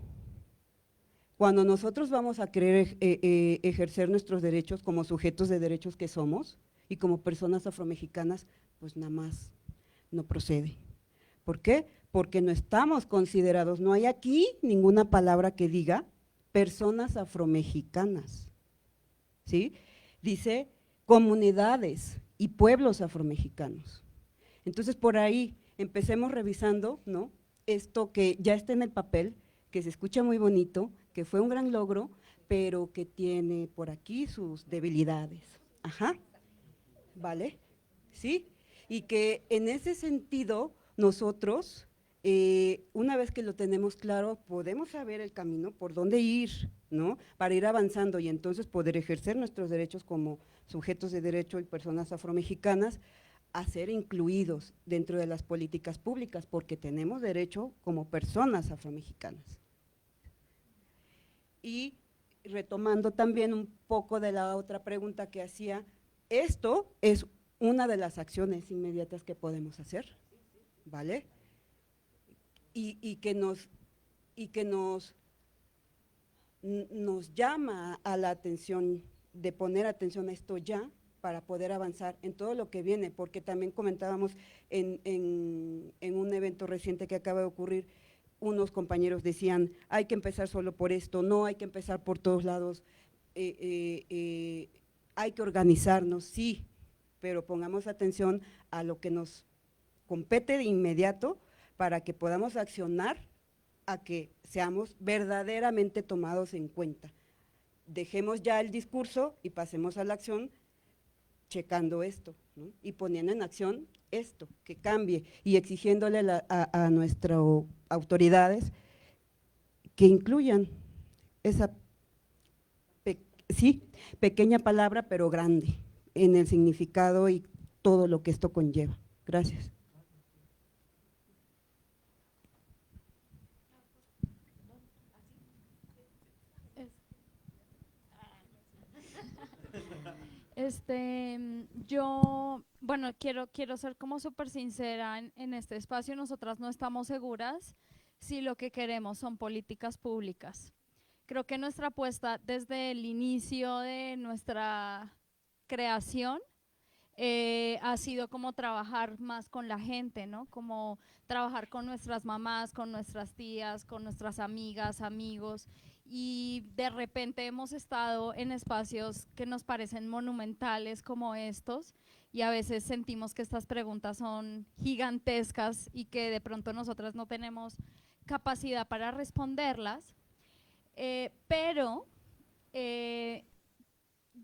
Speaker 6: cuando nosotros vamos a querer ejercer nuestros derechos como sujetos de derechos que somos y como personas afromexicanas, pues nada más no procede. ¿Por qué? Porque no estamos considerados, no hay aquí ninguna palabra que diga personas afromexicanas, ¿sí? Dice comunidades y pueblos afromexicanos. Entonces, por ahí empecemos revisando, ¿no?, esto que ya está en el papel, que se escucha muy bonito, que fue un gran logro, pero que tiene por aquí sus debilidades. Ajá, ¿vale? ¿Sí? Y que en ese sentido nosotros, una vez que lo tenemos claro, podemos saber el camino por dónde ir, ¿no?, para ir avanzando y entonces poder ejercer nuestros derechos como sujetos de derecho y personas afromexicanas a ser incluidos dentro de las políticas públicas, porque tenemos derecho como personas afromexicanas. Y retomando también un poco de la otra pregunta que hacía, esto es una de las acciones inmediatas que podemos hacer, ¿vale? Y que nos llama a la atención, de poner atención a esto ya, para poder avanzar en todo lo que viene, porque también comentábamos en un evento reciente que acaba de ocurrir, unos compañeros decían, hay que empezar solo por esto, no hay que empezar por todos lados, hay que organizarnos, sí, pero pongamos atención a lo que nos compete de inmediato para que podamos accionar a que seamos verdaderamente tomados en cuenta. Dejemos ya el discurso y pasemos a la acción, checando esto, ¿no?, y poniendo en acción esto, que cambie, y exigiéndole a nuestras autoridades que incluyan esa pequeña palabra, pero grande, en el significado y todo lo que esto conlleva. Gracias.
Speaker 8: Yo, bueno, quiero ser como súper sincera en este espacio. Nosotras no estamos seguras si lo que queremos son políticas públicas. Creo que nuestra apuesta desde el inicio de nuestra creación ha sido como trabajar más con la gente, ¿no? Como trabajar con nuestras mamás, con nuestras tías, con nuestras amigas, amigos, y de repente hemos estado en espacios que nos parecen monumentales como estos, y a veces sentimos que estas preguntas son gigantescas y que de pronto nosotras no tenemos capacidad para responderlas, pero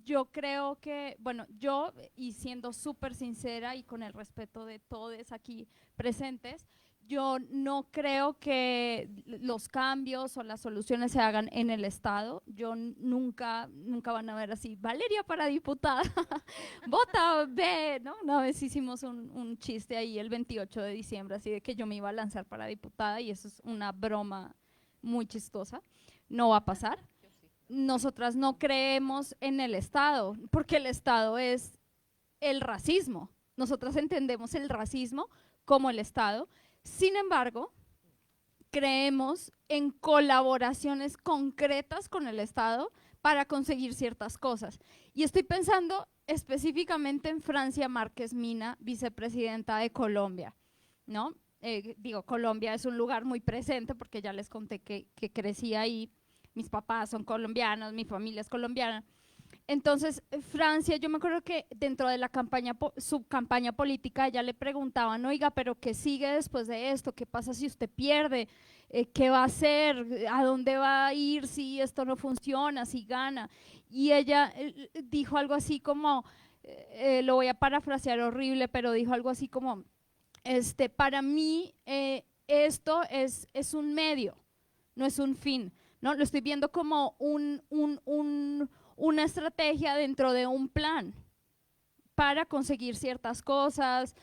Speaker 8: yo creo que, bueno, yo, y siendo súper sincera y con el respeto de todos aquí presentes, yo no creo que los cambios o las soluciones se hagan en el Estado. Yo nunca van a ver así, Valeria para diputada, vota, ve, ¿no? Una vez hicimos un chiste ahí el 28 de diciembre, así de que yo me iba a lanzar para diputada, y eso es una broma muy chistosa, no va a pasar. Nosotras no creemos en el Estado, porque el Estado es el racismo. Nosotras entendemos el racismo como el Estado. Sin embargo, creemos en colaboraciones concretas con el Estado para conseguir ciertas cosas. Y estoy pensando específicamente en Francia Márquez Mina, vicepresidenta de Colombia, ¿no? Colombia es un lugar muy presente porque ya les conté que crecí ahí. Mis papás son colombianos, mi familia es colombiana. Entonces, Francia, yo me acuerdo que dentro de la campaña, su campaña política, ya le preguntaban, oiga, pero ¿qué sigue después de esto? ¿Qué pasa si usted pierde? ¿Qué va a hacer? ¿A dónde va a ir si esto no funciona, si gana? Y ella dijo algo así como, lo voy a parafrasear horrible, pero dijo algo así como, para mí esto es un medio, no es un fin. ¿No? Lo estoy viendo como una estrategia dentro de un plan para conseguir ciertas cosas,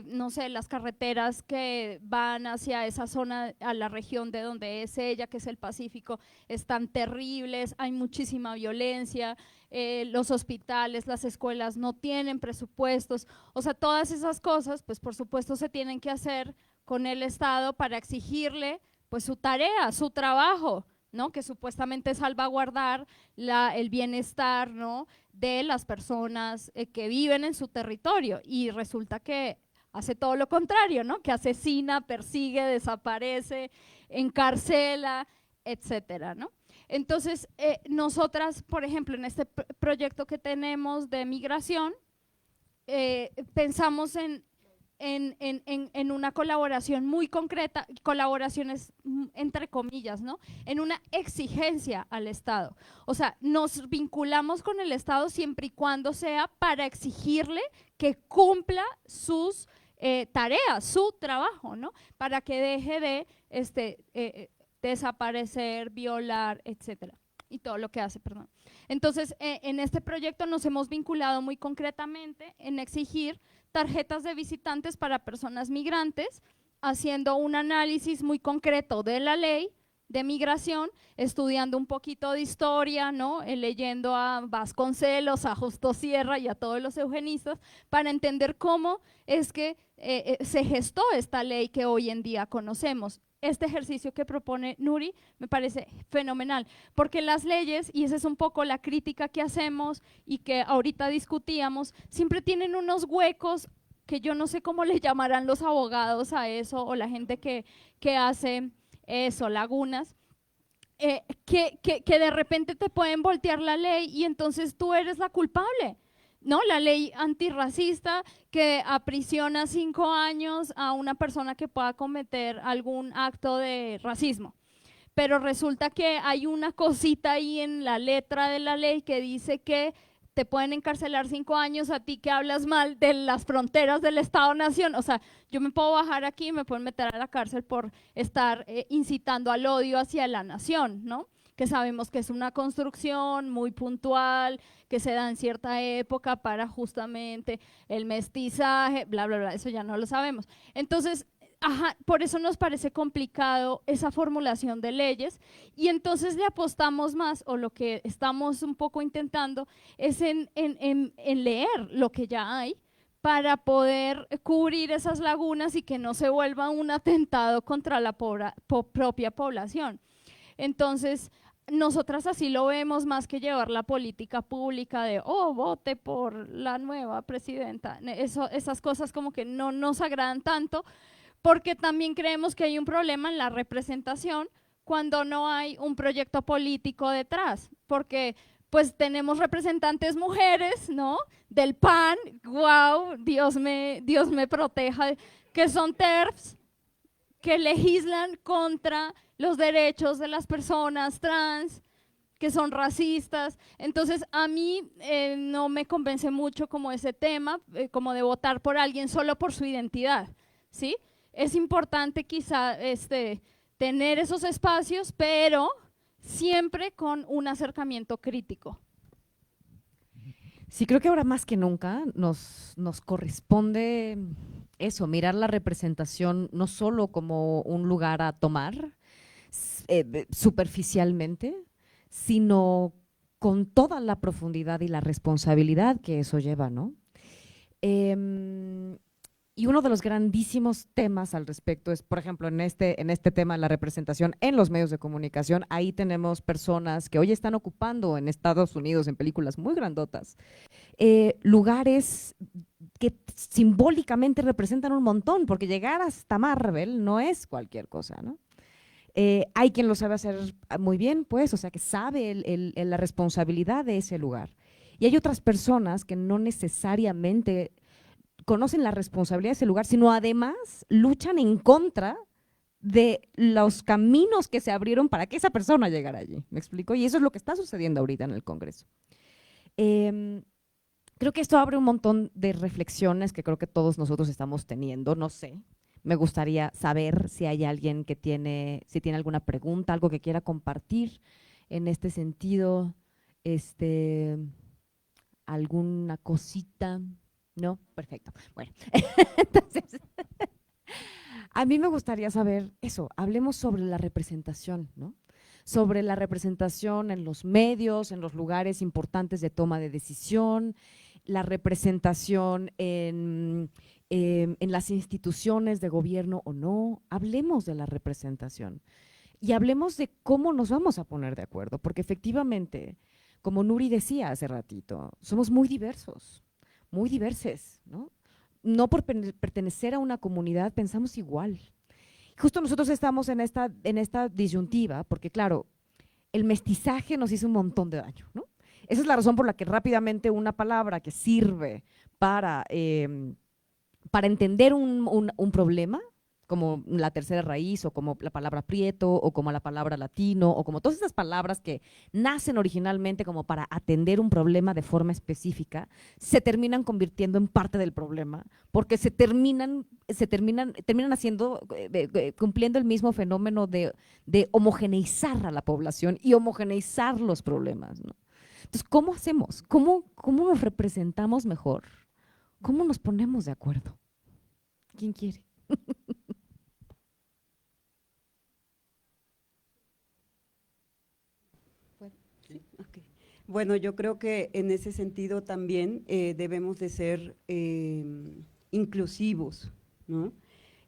Speaker 8: no sé, las carreteras que van hacia esa zona, a la región de donde es ella, que es el Pacífico, están terribles, hay muchísima violencia, los hospitales, las escuelas no tienen presupuestos, o sea, todas esas cosas, pues por supuesto se tienen que hacer con el Estado para exigirle pues su tarea, su trabajo, ¿no? Que supuestamente es salvaguardar el bienestar, ¿no?, de las personas que viven en su territorio, y resulta que hace todo lo contrario, ¿no?, que asesina, persigue, desaparece, encarcela, etcétera, ¿no? Entonces, nosotras, por ejemplo, en este proyecto que tenemos de migración, pensamos en una colaboración muy concreta, colaboraciones entre comillas, ¿no?, en una exigencia al Estado. O sea, nos vinculamos con el Estado siempre y cuando sea para exigirle que cumpla sus tareas, su trabajo, ¿no?, para que deje de desaparecer, violar, etcétera, y todo lo que hace, perdón. Entonces, en este proyecto nos hemos vinculado muy concretamente en exigir tarjetas de visitantes para personas migrantes, haciendo un análisis muy concreto de la ley de migración, estudiando un poquito de historia, ¿no?, leyendo a Vasconcelos, a Justo Sierra y a todos los eugenistas, para entender cómo es que se gestó esta ley que hoy en día conocemos. Este ejercicio que propone Nuri me parece fenomenal, porque las leyes, y esa es un poco la crítica que hacemos y que ahorita discutíamos, siempre tienen unos huecos que yo no sé cómo le llamarán los abogados a eso, o la gente que hace eso, lagunas, que de repente te pueden voltear la ley y entonces tú eres la culpable, ¿no? La ley antirracista que aprisiona 5 años a una persona que pueda cometer algún acto de racismo. Pero resulta que hay una cosita ahí en la letra de la ley que dice que te pueden encarcelar 5 años a ti que hablas mal de las fronteras del Estado-Nación. O sea, yo me puedo bajar aquí y me pueden meter a la cárcel por estar incitando al odio hacia la nación, ¿no?, que sabemos que es una construcción muy puntual, que se da en cierta época para justamente el mestizaje, bla, bla, bla, eso ya no lo sabemos. Entonces, por eso nos parece complicado esa formulación de leyes, y entonces le apostamos más, o lo que estamos un poco intentando es en leer lo que ya hay, para poder cubrir esas lagunas y que no se vuelva un atentado contra la propia población. Entonces, nosotras así lo vemos, más que llevar la política pública de, vote por la nueva presidenta. Esas cosas como que no nos agradan tanto, porque también creemos que hay un problema en la representación cuando no hay un proyecto político detrás, porque pues tenemos representantes mujeres, ¿no?, del PAN, wow, Dios me proteja, que son TERFs, que legislan contra los derechos de las personas trans, que son racistas. Entonces, a mí no me convence mucho como ese tema, como de votar por alguien solo por su identidad, ¿sí? Es importante quizá tener esos espacios, pero siempre con un acercamiento crítico.
Speaker 3: Sí, creo que ahora más que nunca nos corresponde eso, mirar la representación no solo como un lugar a tomar superficialmente, sino con toda la profundidad y la responsabilidad que eso lleva, ¿no? Y uno de los grandísimos temas al respecto es, por ejemplo, en este tema de la representación en los medios de comunicación, ahí tenemos personas que hoy están ocupando en Estados Unidos, en películas muy grandotas, lugares que simbólicamente representan un montón, porque llegar hasta Marvel no es cualquier cosa, ¿no? Hay quien lo sabe hacer muy bien, pues, o sea, que sabe la responsabilidad de ese lugar. Y hay otras personas que no necesariamente conocen la responsabilidad de ese lugar, sino además luchan en contra de los caminos que se abrieron para que esa persona llegara allí, ¿me explico? Y eso es lo que está sucediendo ahorita en el Congreso. Creo que esto abre un montón de reflexiones que creo que todos nosotros estamos teniendo, no sé. Me gustaría saber si hay alguien que tiene alguna pregunta, algo que quiera compartir en este sentido, alguna cosita. No, perfecto. Bueno, entonces, a mí me gustaría saber eso, hablemos sobre la representación, ¿no? Sobre la representación en los medios, en los lugares importantes de toma de decisión, la representación en las instituciones de gobierno o no. Hablemos de la representación y hablemos de cómo nos vamos a poner de acuerdo, porque efectivamente, como Nuri decía hace ratito, somos muy diversos, muy diverses, ¿no? No por pertenecer a una comunidad pensamos igual. Justo nosotros estamos en esta disyuntiva, porque claro, el mestizaje nos hizo un montón de daño, ¿no? Esa es la razón por la que rápidamente una palabra que sirve para entender un problema, como la tercera raíz, o como la palabra prieto, o como la palabra latino, o como todas esas palabras que nacen originalmente como para atender un problema de forma específica, se terminan convirtiendo en parte del problema, porque terminan haciendo, cumpliendo el mismo fenómeno de homogeneizar a la población y homogeneizar los problemas, ¿no? Entonces, ¿cómo hacemos? ¿Cómo nos representamos mejor? ¿Cómo nos ponemos de acuerdo? ¿Quién quiere?
Speaker 6: Ok. Bueno, yo creo que en ese sentido también debemos de ser inclusivos, ¿no?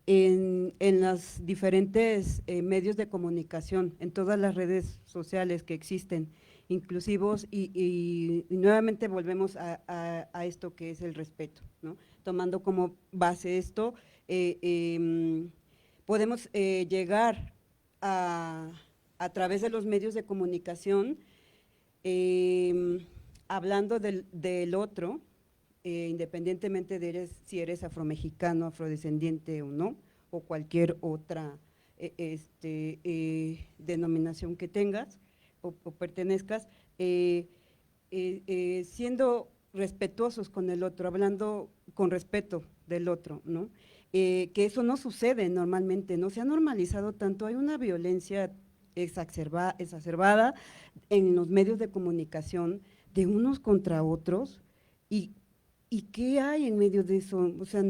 Speaker 6: En los diferentes medios de comunicación, en todas las redes sociales que existen, inclusivos y nuevamente volvemos a esto que es el respeto, ¿no? Tomando como base esto, podemos llegar a través de los medios de comunicación, hablando del otro, independientemente de si eres afromexicano, afrodescendiente o no, o cualquier otra denominación que tengas o pertenezcas, siendo respetuosos con el otro, hablando con respeto del otro, ¿no? Que eso no sucede normalmente, no se ha normalizado tanto, hay una violencia exacerbada en los medios de comunicación de unos contra otros, ¿y qué hay en medio de eso? O sea,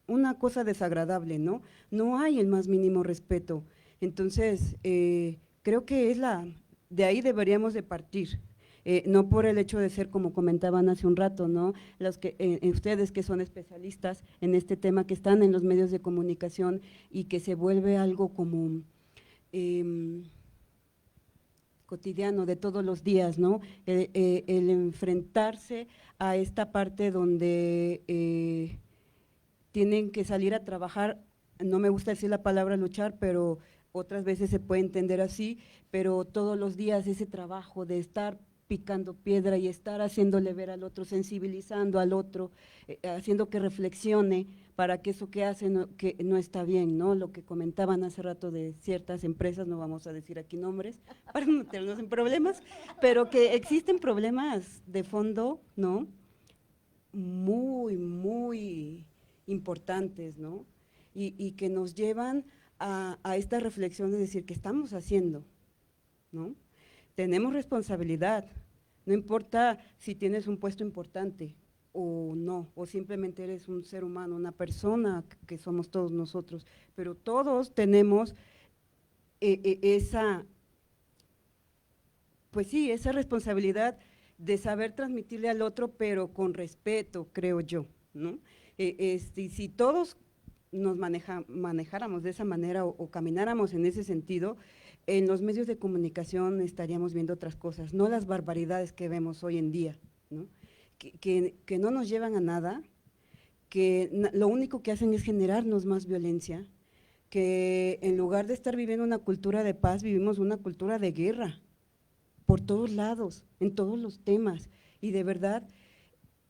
Speaker 6: una cosa desagradable, ¿no? No hay el más mínimo respeto. Entonces, creo que de ahí deberíamos de partir. No por el hecho de ser, como comentaban hace un rato, ¿no? Ustedes que son especialistas en este tema, que están en los medios de comunicación y que se vuelve algo como cotidiano de todos los días, ¿no? El enfrentarse a esta parte donde tienen que salir a trabajar, no me gusta decir la palabra luchar, pero otras veces se puede entender así, pero todos los días ese trabajo de estar picando piedra y estar haciéndole ver al otro, sensibilizando al otro, haciendo que reflexione para que eso que hace que no está bien, ¿no? Lo que comentaban hace rato de ciertas empresas, no vamos a decir aquí nombres, para no meternos en problemas, pero que existen problemas de fondo, ¿no? Muy, muy importantes, ¿no? Y que nos llevan a esta reflexión de decir, ¿qué estamos haciendo? ¿No? Tenemos responsabilidad, no importa si tienes un puesto importante o no, o simplemente eres un ser humano, una persona que somos todos nosotros, pero todos tenemos pues sí, esa responsabilidad de saber transmitirle al otro, pero con respeto, creo yo, ¿no? Si todos nos manejáramos de esa manera o camináramos en ese sentido, en los medios de comunicación estaríamos viendo otras cosas, no las barbaridades que vemos hoy en día, ¿no? Que no nos llevan a nada, que lo único que hacen es generarnos más violencia, que en lugar de estar viviendo una cultura de paz, vivimos una cultura de guerra, por todos lados, en todos los temas, y de verdad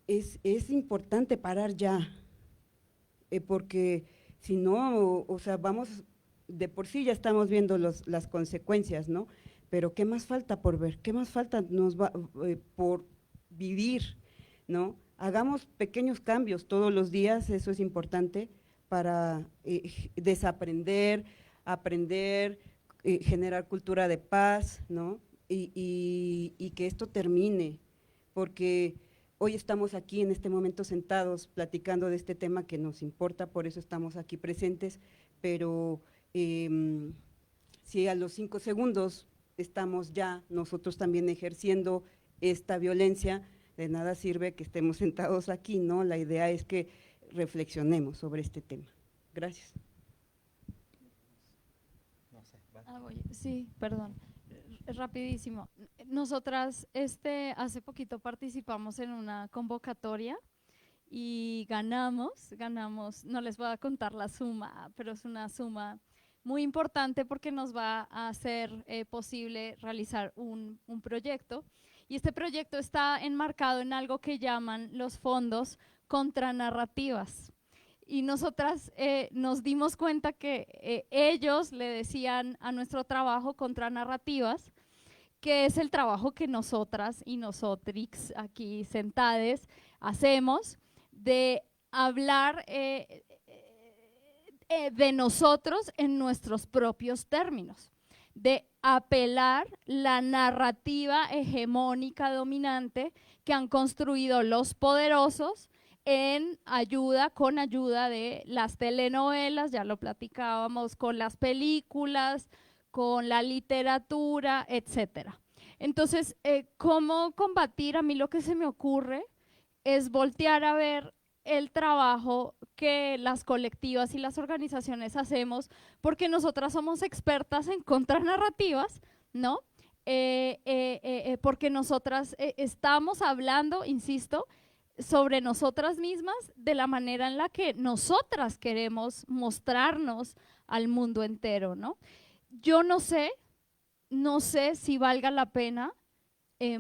Speaker 6: es importante parar ya, porque si no, o sea, de por sí ya estamos viendo las consecuencias, ¿no? Pero ¿qué más falta por ver? ¿Qué más falta por vivir, ¿no? Hagamos pequeños cambios todos los días, eso es importante para desaprender, aprender, generar cultura de paz, ¿no? Y que esto termine, porque hoy estamos aquí en este momento sentados platicando de este tema que nos importa, por eso estamos aquí presentes, pero si a los 5 segundos estamos ya nosotros también ejerciendo esta violencia, de nada sirve que estemos sentados aquí, ¿no? La idea es que reflexionemos sobre este tema. Gracias.
Speaker 8: Sí, perdón. Rapidísimo. Nosotras hace poquito participamos en una convocatoria y ganamos, no les voy a contar la suma, pero es una suma muy importante porque nos va a hacer posible realizar un proyecto, y este proyecto está enmarcado en algo que llaman los fondos contranarrativas. Y nosotras nos dimos cuenta que ellos le decían a nuestro trabajo contranarrativas, que es el trabajo que nosotras y nosotrix aquí sentades hacemos, de hablar de nosotros en nuestros propios términos, de apelar la narrativa hegemónica dominante que han construido los poderosos con ayuda de las telenovelas, ya lo platicábamos, con las películas, con la literatura, etcétera. Entonces, ¿cómo combatir? A mí lo que se me ocurre es voltear a ver el trabajo que las colectivas y las organizaciones hacemos, porque nosotras somos expertas en contranarrativas, ¿no? Porque nosotras estamos hablando, insisto, sobre nosotras mismas de la manera en la que nosotras queremos mostrarnos al mundo entero, ¿no? Yo no sé si valga la pena,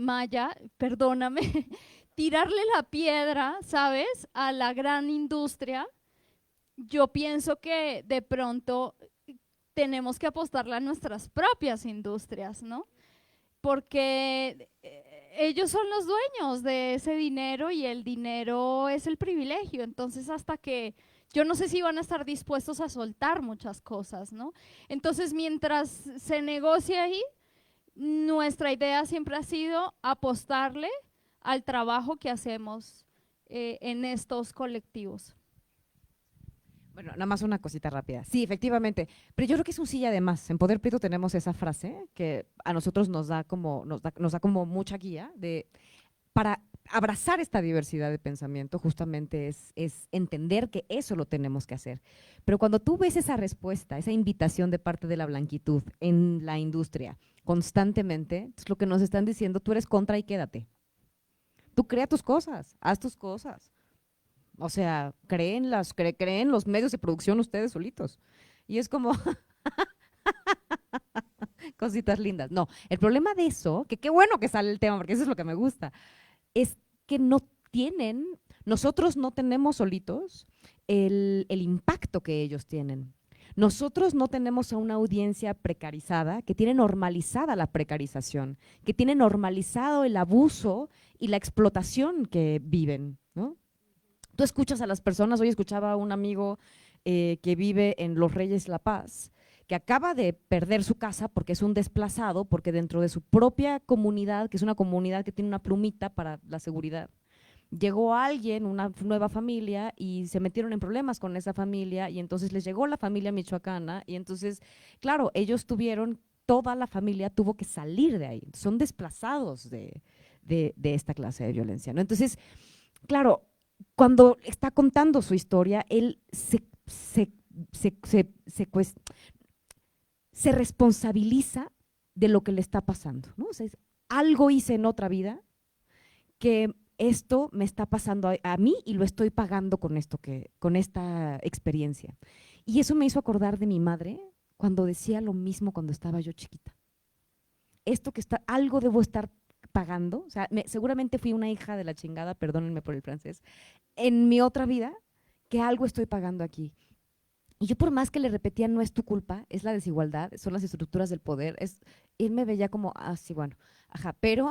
Speaker 8: Maya, perdóname, tirarle la piedra, ¿sabes?, a la gran industria. Yo pienso que de pronto tenemos que apostarle a nuestras propias industrias, ¿no? Porque ellos son los dueños de ese dinero y el dinero es el privilegio. Entonces, hasta que yo no sé si van a estar dispuestos a soltar muchas cosas, ¿no? Entonces, mientras se negocie ahí, nuestra idea siempre ha sido apostarle al trabajo que hacemos en estos colectivos.
Speaker 3: Bueno, nada más una cosita rápida. Sí, efectivamente, pero yo creo que es un sí y además. En Poder Prieto tenemos esa frase que a nosotros nos da como mucha guía para abrazar esta diversidad de pensamiento. Justamente es entender que eso lo tenemos que hacer. Pero cuando tú ves esa respuesta, esa invitación de parte de la blanquitud en la industria constantemente, es lo que nos están diciendo: tú eres contra y quédate. Tú crea tus cosas, haz tus cosas. O sea, creen los medios de producción ustedes solitos. Y es como cositas lindas. No, el problema de eso, que qué bueno que sale el tema, porque eso es lo que me gusta, es que nosotros no tenemos solitos el impacto que ellos tienen. Nosotros no tenemos a una audiencia precarizada que tiene normalizada la precarización, que tiene normalizado el abuso y la explotación que viven, ¿no? Tú escuchas a las personas. Hoy escuchaba a un amigo que vive en Los Reyes La Paz, que acaba de perder su casa porque es un desplazado, porque dentro de su propia comunidad, que es una comunidad que tiene una plumita para la seguridad, llegó alguien, una nueva familia, y se metieron en problemas con esa familia, y entonces les llegó la familia michoacana, y entonces, claro, toda la familia tuvo que salir de ahí, son desplazados de esta clase de violencia, ¿no? Entonces, claro, cuando está contando su historia, él se responsabiliza de lo que le está pasando, ¿no? O sea, algo hice en otra vida que esto me está pasando a mí y lo estoy pagando con esta experiencia. Y eso me hizo acordar de mi madre cuando decía lo mismo cuando estaba yo chiquita. Algo debo estar pagando, o sea, seguramente fui una hija de la chingada, perdónenme por el francés, en mi otra vida, que algo estoy pagando aquí. Y yo, por más que le repetía, no es tu culpa, es la desigualdad, son las estructuras del poder, él me veía como, sí, bueno, ajá, pero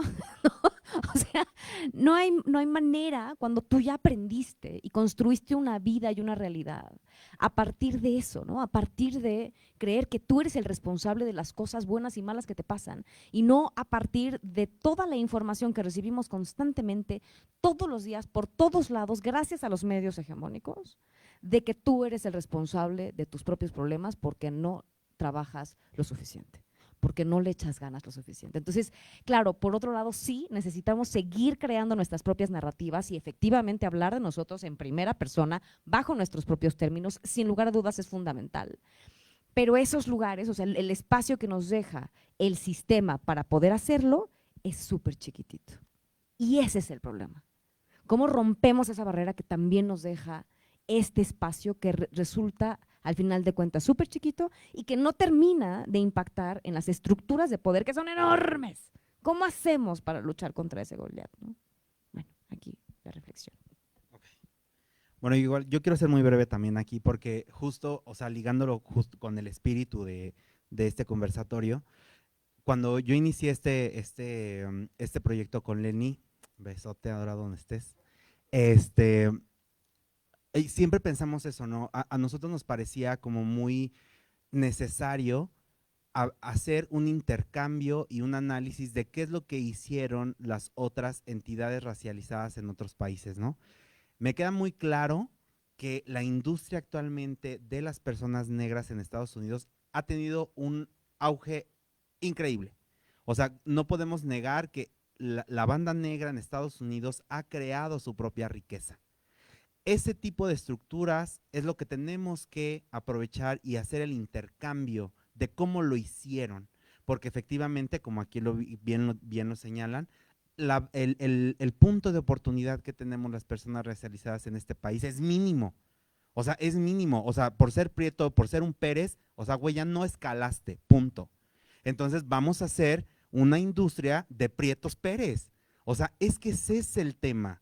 Speaker 3: O sea, no hay manera cuando tú ya aprendiste y construiste una vida y una realidad a partir de eso, ¿no? A partir de creer que tú eres el responsable de las cosas buenas y malas que te pasan y no a partir de toda la información que recibimos constantemente, todos los días, por todos lados, gracias a los medios hegemónicos, de que tú eres el responsable de tus propios problemas porque no trabajas lo suficiente, porque no le echas ganas lo suficiente. Entonces, claro, por otro lado, sí necesitamos seguir creando nuestras propias narrativas y efectivamente hablar de nosotros en primera persona, bajo nuestros propios términos, sin lugar a dudas es fundamental. Pero esos lugares, o sea, el espacio que nos deja el sistema para poder hacerlo es súper chiquitito. Y ese es el problema. ¿Cómo rompemos esa barrera que también nos deja este espacio que resulta al final de cuentas súper chiquito y que no termina de impactar en las estructuras de poder que son enormes? ¿Cómo hacemos para luchar contra ese Goliat, ¿no? Bueno, aquí la reflexión.
Speaker 4: Bueno, igual yo quiero ser muy breve también aquí porque justo, o sea, ligándolo justo con el espíritu de este conversatorio, cuando yo inicié este proyecto con Lenny, besote ahora donde estés, y siempre pensamos eso, ¿no? A nosotros nos parecía como muy necesario hacer un intercambio y un análisis de qué es lo que hicieron las otras entidades racializadas en otros países, ¿no? Me queda muy claro que la industria actualmente de las personas negras en Estados Unidos ha tenido un auge increíble. O sea, no podemos negar que la banda negra en Estados Unidos ha creado su propia riqueza. Ese tipo de estructuras es lo que tenemos que aprovechar y hacer el intercambio de cómo lo hicieron, porque efectivamente, como aquí bien lo señalan, el punto de oportunidad que tenemos las personas racializadas en este país es mínimo. O sea, es mínimo. O sea, por ser prieto, por ser un Pérez, o sea, güey, ya no escalaste, punto. Entonces vamos a hacer una industria de prietos Pérez. O sea, es que ese es el tema.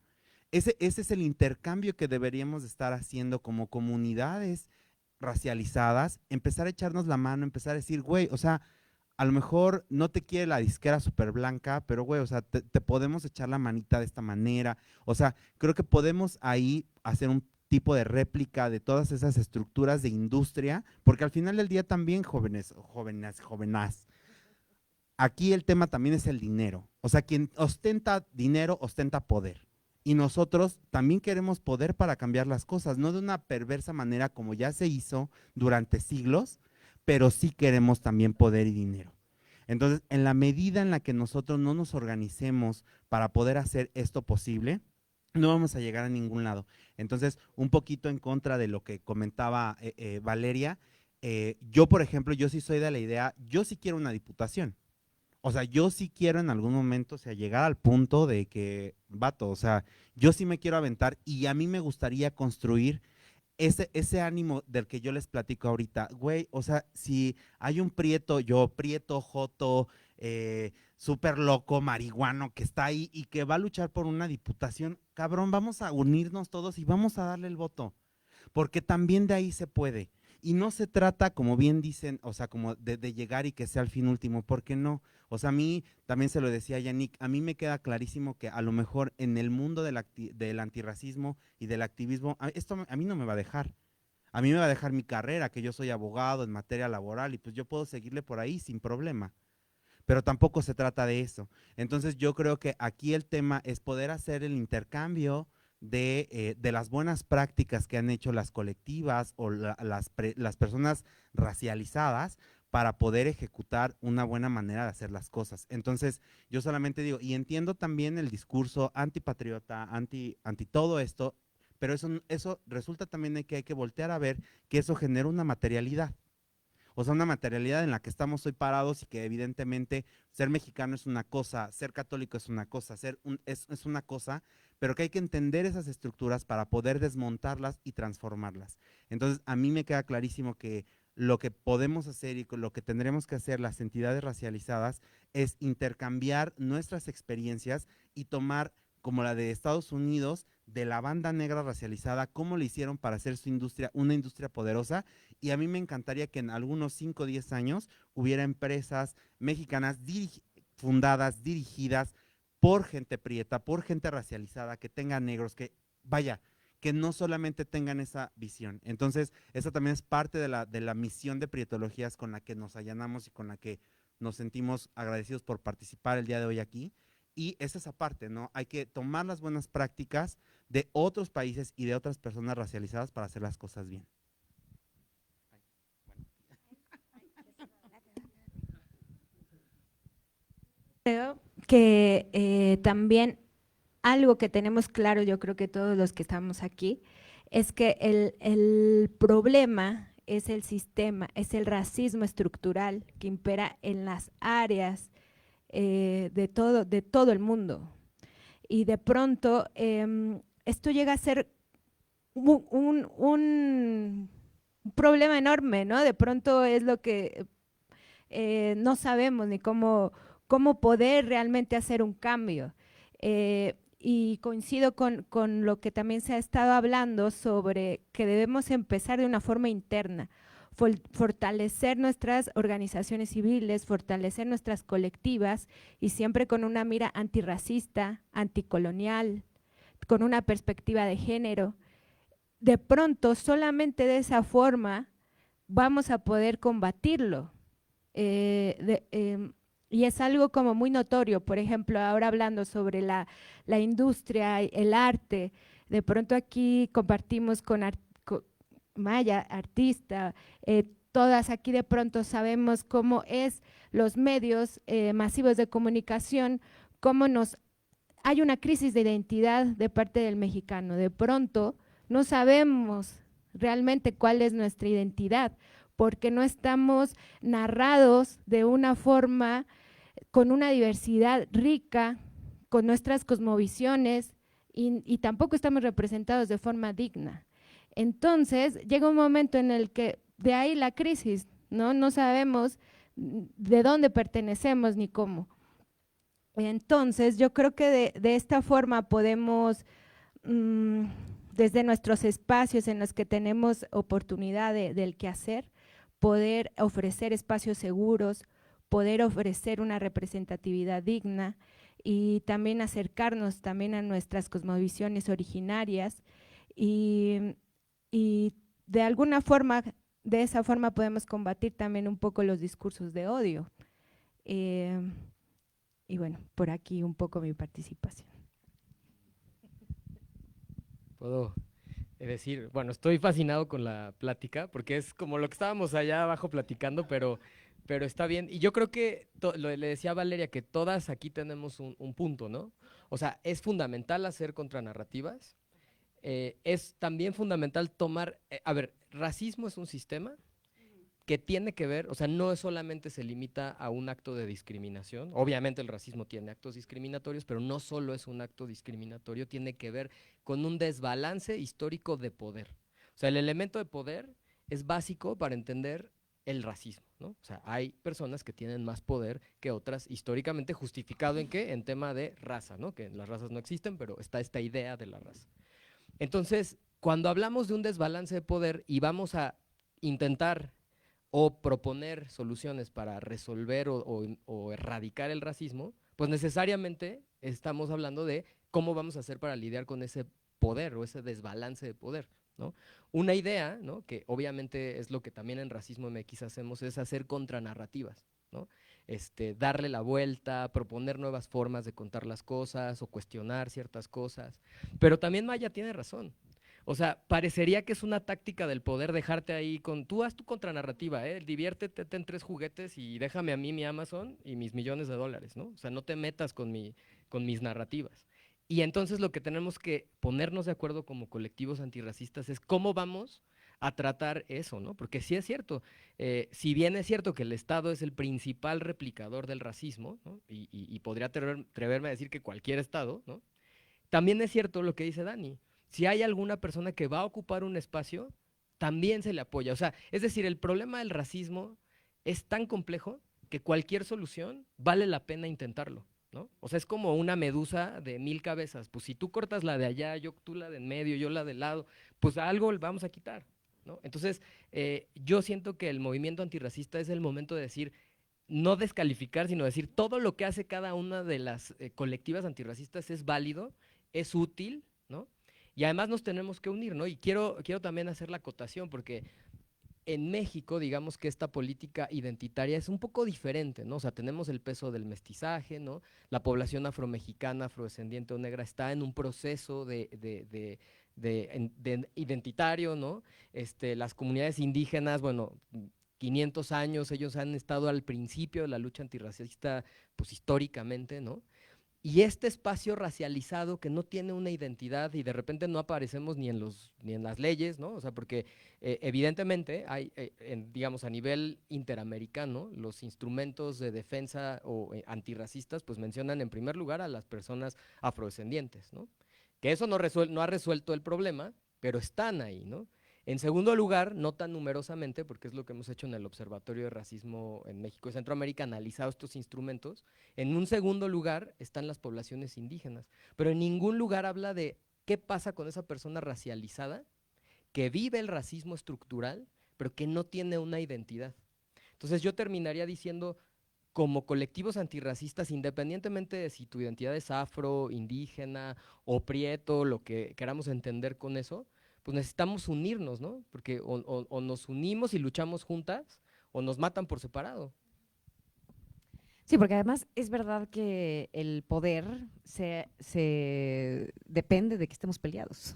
Speaker 4: Ese es el intercambio que deberíamos estar haciendo como comunidades racializadas, empezar a echarnos la mano, empezar a decir, güey, o sea, a lo mejor no te quiere la disquera súper blanca, pero güey, o sea, te podemos echar la manita de esta manera. O sea, creo que podemos ahí hacer un tipo de réplica de todas esas estructuras de industria, porque al final del día también, jóvenes, aquí el tema también es el dinero. O sea, quien ostenta dinero, ostenta poder. Y nosotros también queremos poder para cambiar las cosas, no de una perversa manera como ya se hizo durante siglos, pero sí queremos también poder y dinero. Entonces, en la medida en la que nosotros no nos organicemos para poder hacer esto posible, no vamos a llegar a ningún lado. Entonces, un poquito en contra de lo que comentaba Valeria, yo, por ejemplo, yo sí soy de la idea, yo sí quiero una diputación. O sea, yo sí quiero en algún momento, o sea, llegar al punto de que, vato, o sea, yo sí me quiero aventar y a mí me gustaría construir ese ánimo del que yo les platico ahorita. Güey, o sea, si hay un prieto, joto, súper loco, marihuano, que está ahí y que va a luchar por una diputación, cabrón, vamos a unirnos todos y vamos a darle el voto, porque también de ahí se puede. Y no se trata, como bien dicen, o sea, como de llegar y que sea el fin último, ¿por qué no? O sea, a mí, también se lo decía Yannick, a mí me queda clarísimo que a lo mejor en el mundo del antirracismo y del activismo, esto a mí no me va a dejar. A mí me va a dejar mi carrera, que yo soy abogado en materia laboral y pues yo puedo seguirle por ahí sin problema. Pero tampoco se trata de eso. Entonces yo creo que aquí el tema es poder hacer el intercambio de las buenas prácticas que han hecho las colectivas o las personas racializadas para poder ejecutar una buena manera de hacer las cosas. Entonces, yo solamente digo, y entiendo también el discurso antipatriota, anti todo esto, pero eso resulta también de que hay que voltear a ver que eso genera una materialidad. O sea, una materialidad en la que estamos hoy parados y que evidentemente ser mexicano es una cosa, ser católico es una cosa, es una cosa, pero que hay que entender esas estructuras para poder desmontarlas y transformarlas. Entonces, a mí me queda clarísimo que lo que podemos hacer y lo que tendremos que hacer las entidades racializadas es intercambiar nuestras experiencias y tomar, como la de Estados Unidos, de la banda negra racializada, cómo le hicieron para hacer su industria una industria poderosa. Y a mí me encantaría que en algunos 5 o 10 años hubiera empresas mexicanas fundadas, dirigidas por gente prieta, por gente racializada, que tenga negros, que vaya, que no solamente tengan esa visión. Entonces, esa también es parte de la misión de Prietologías con la que nos allanamos y con la que nos sentimos agradecidos por participar el día de hoy aquí. Y es esa parte, ¿no? Hay que tomar las buenas prácticas de otros países y de otras personas racializadas para hacer las cosas bien.
Speaker 5: Creo que también algo que tenemos claro, yo creo que todos los que estamos aquí, es que el problema es el sistema, es el racismo estructural que impera en las áreas de todo el mundo. Y de pronto esto llega a ser un problema enorme, ¿no? De pronto es lo que no sabemos ni cómo poder realmente hacer un cambio. Y coincido con lo que también se ha estado hablando sobre que debemos empezar de una forma interna, fortalecer nuestras organizaciones civiles, fortalecer nuestras colectivas y siempre con una mira antirracista, anticolonial, con una perspectiva de género. De pronto, solamente de esa forma vamos a poder combatirlo. Y es algo como muy notorio, por ejemplo, ahora hablando sobre la industria, el arte, de pronto aquí compartimos con Maya, artista, todas aquí de pronto sabemos cómo es los medios masivos de comunicación, cómo hay una crisis de identidad de parte del mexicano, de pronto no sabemos realmente cuál es nuestra identidad, porque no estamos narrados de una forma con una diversidad rica, con nuestras cosmovisiones y tampoco estamos representados de forma digna. Entonces llega un momento en el que de ahí la crisis, no sabemos de dónde pertenecemos ni cómo. Entonces yo creo que de esta forma podemos desde nuestros espacios en los que tenemos oportunidad del quehacer, poder ofrecer espacios seguros, poder ofrecer una representatividad digna y también acercarnos también a nuestras cosmovisiones originarias y de alguna forma, de esa forma podemos combatir también un poco los discursos de odio. Y bueno, por aquí un poco mi participación.
Speaker 7: Puedo decir, bueno, estoy fascinado con la plática porque es como lo que estábamos allá abajo platicando, pero está bien. Y yo creo que, le decía a Valeria, que todas aquí tenemos un punto, ¿no? O sea, es fundamental hacer contranarrativas, es también fundamental tomar, a ver, racismo es un sistema que tiene que ver, o sea, no solamente se limita a un acto de discriminación, obviamente el racismo tiene actos discriminatorios, pero no solo es un acto discriminatorio, tiene que ver con un desbalance histórico de poder. O sea, el elemento de poder es básico para entender el racismo, ¿no? O sea, hay personas que tienen más poder que otras, históricamente justificado en ¿qué? En tema de raza, ¿no? Que las razas no existen, pero está esta idea de la raza. Entonces, cuando hablamos de un desbalance de poder y vamos a intentar o proponer soluciones para resolver o erradicar el racismo, pues necesariamente estamos hablando de cómo vamos a hacer para lidiar con ese poder o ese desbalance de poder, ¿no? Una idea, ¿no? Que obviamente es lo que también en Racismo MX hacemos, es hacer contranarrativas, ¿no? Darle la vuelta, proponer nuevas formas de contar las cosas o cuestionar ciertas cosas. Pero también Maya tiene razón. O sea, parecería que es una táctica del poder dejarte ahí con, tú haz tu contranarrativa, diviértete, ten 3 juguetes y déjame a mí mi Amazon y mis millones de dólares, ¿no? O sea, no te metas con mis narrativas. Y entonces lo que tenemos que ponernos de acuerdo como colectivos antirracistas es cómo vamos a tratar eso, ¿no? Porque sí es cierto, si bien es cierto que el Estado es el principal replicador del racismo, ¿no? Y podría atreverme a decir que cualquier Estado, ¿no? También es cierto lo que dice Dani. Si hay alguna persona que va a ocupar un espacio, también se le apoya. O sea, es decir, el problema del racismo es tan complejo que cualquier solución vale la pena intentarlo, ¿no? O sea, es como una medusa de 1000 cabezas. Pues si tú cortas la de allá, tú la de en medio, yo la del lado, pues algo le vamos a quitar, ¿no? Entonces, yo siento que el movimiento antirracista es el momento de decir, no descalificar, sino decir todo lo que hace cada una de las colectivas antirracistas es válido, es útil, ¿no? Y además nos tenemos que unir, ¿no? Y quiero también hacer la acotación, porque en México, digamos que esta política identitaria es un poco diferente, ¿no? O sea, tenemos el peso del mestizaje, ¿no? La población afromexicana, afrodescendiente o negra está en un proceso de identitario, ¿no? Las comunidades indígenas, bueno, 500 años, ellos han estado al principio de la lucha antirracista, pues históricamente, ¿no? Y este espacio racializado que no tiene una identidad y de repente no aparecemos ni en las leyes, ¿no? O sea, porque evidentemente hay, digamos, a nivel interamericano, los instrumentos de defensa o antirracistas, pues mencionan en primer lugar a las personas afrodescendientes, ¿no? Que eso no ha resuelto el problema, pero están ahí, ¿no? En segundo lugar, no tan numerosamente, porque es lo que hemos hecho en el Observatorio de Racismo en México y Centroamérica, analizado estos instrumentos. En un segundo lugar están las poblaciones indígenas, pero en ningún lugar habla de qué pasa con esa persona racializada que vive el racismo estructural, pero que no tiene una identidad. Entonces yo terminaría diciendo, como colectivos antirracistas, independientemente de si tu identidad es afro, indígena o prieto, lo que queramos entender con eso, pues necesitamos unirnos, ¿no? Porque o nos unimos y luchamos juntas, o nos matan por separado.
Speaker 3: Sí, porque además es verdad que el poder se depende de que estemos peleados.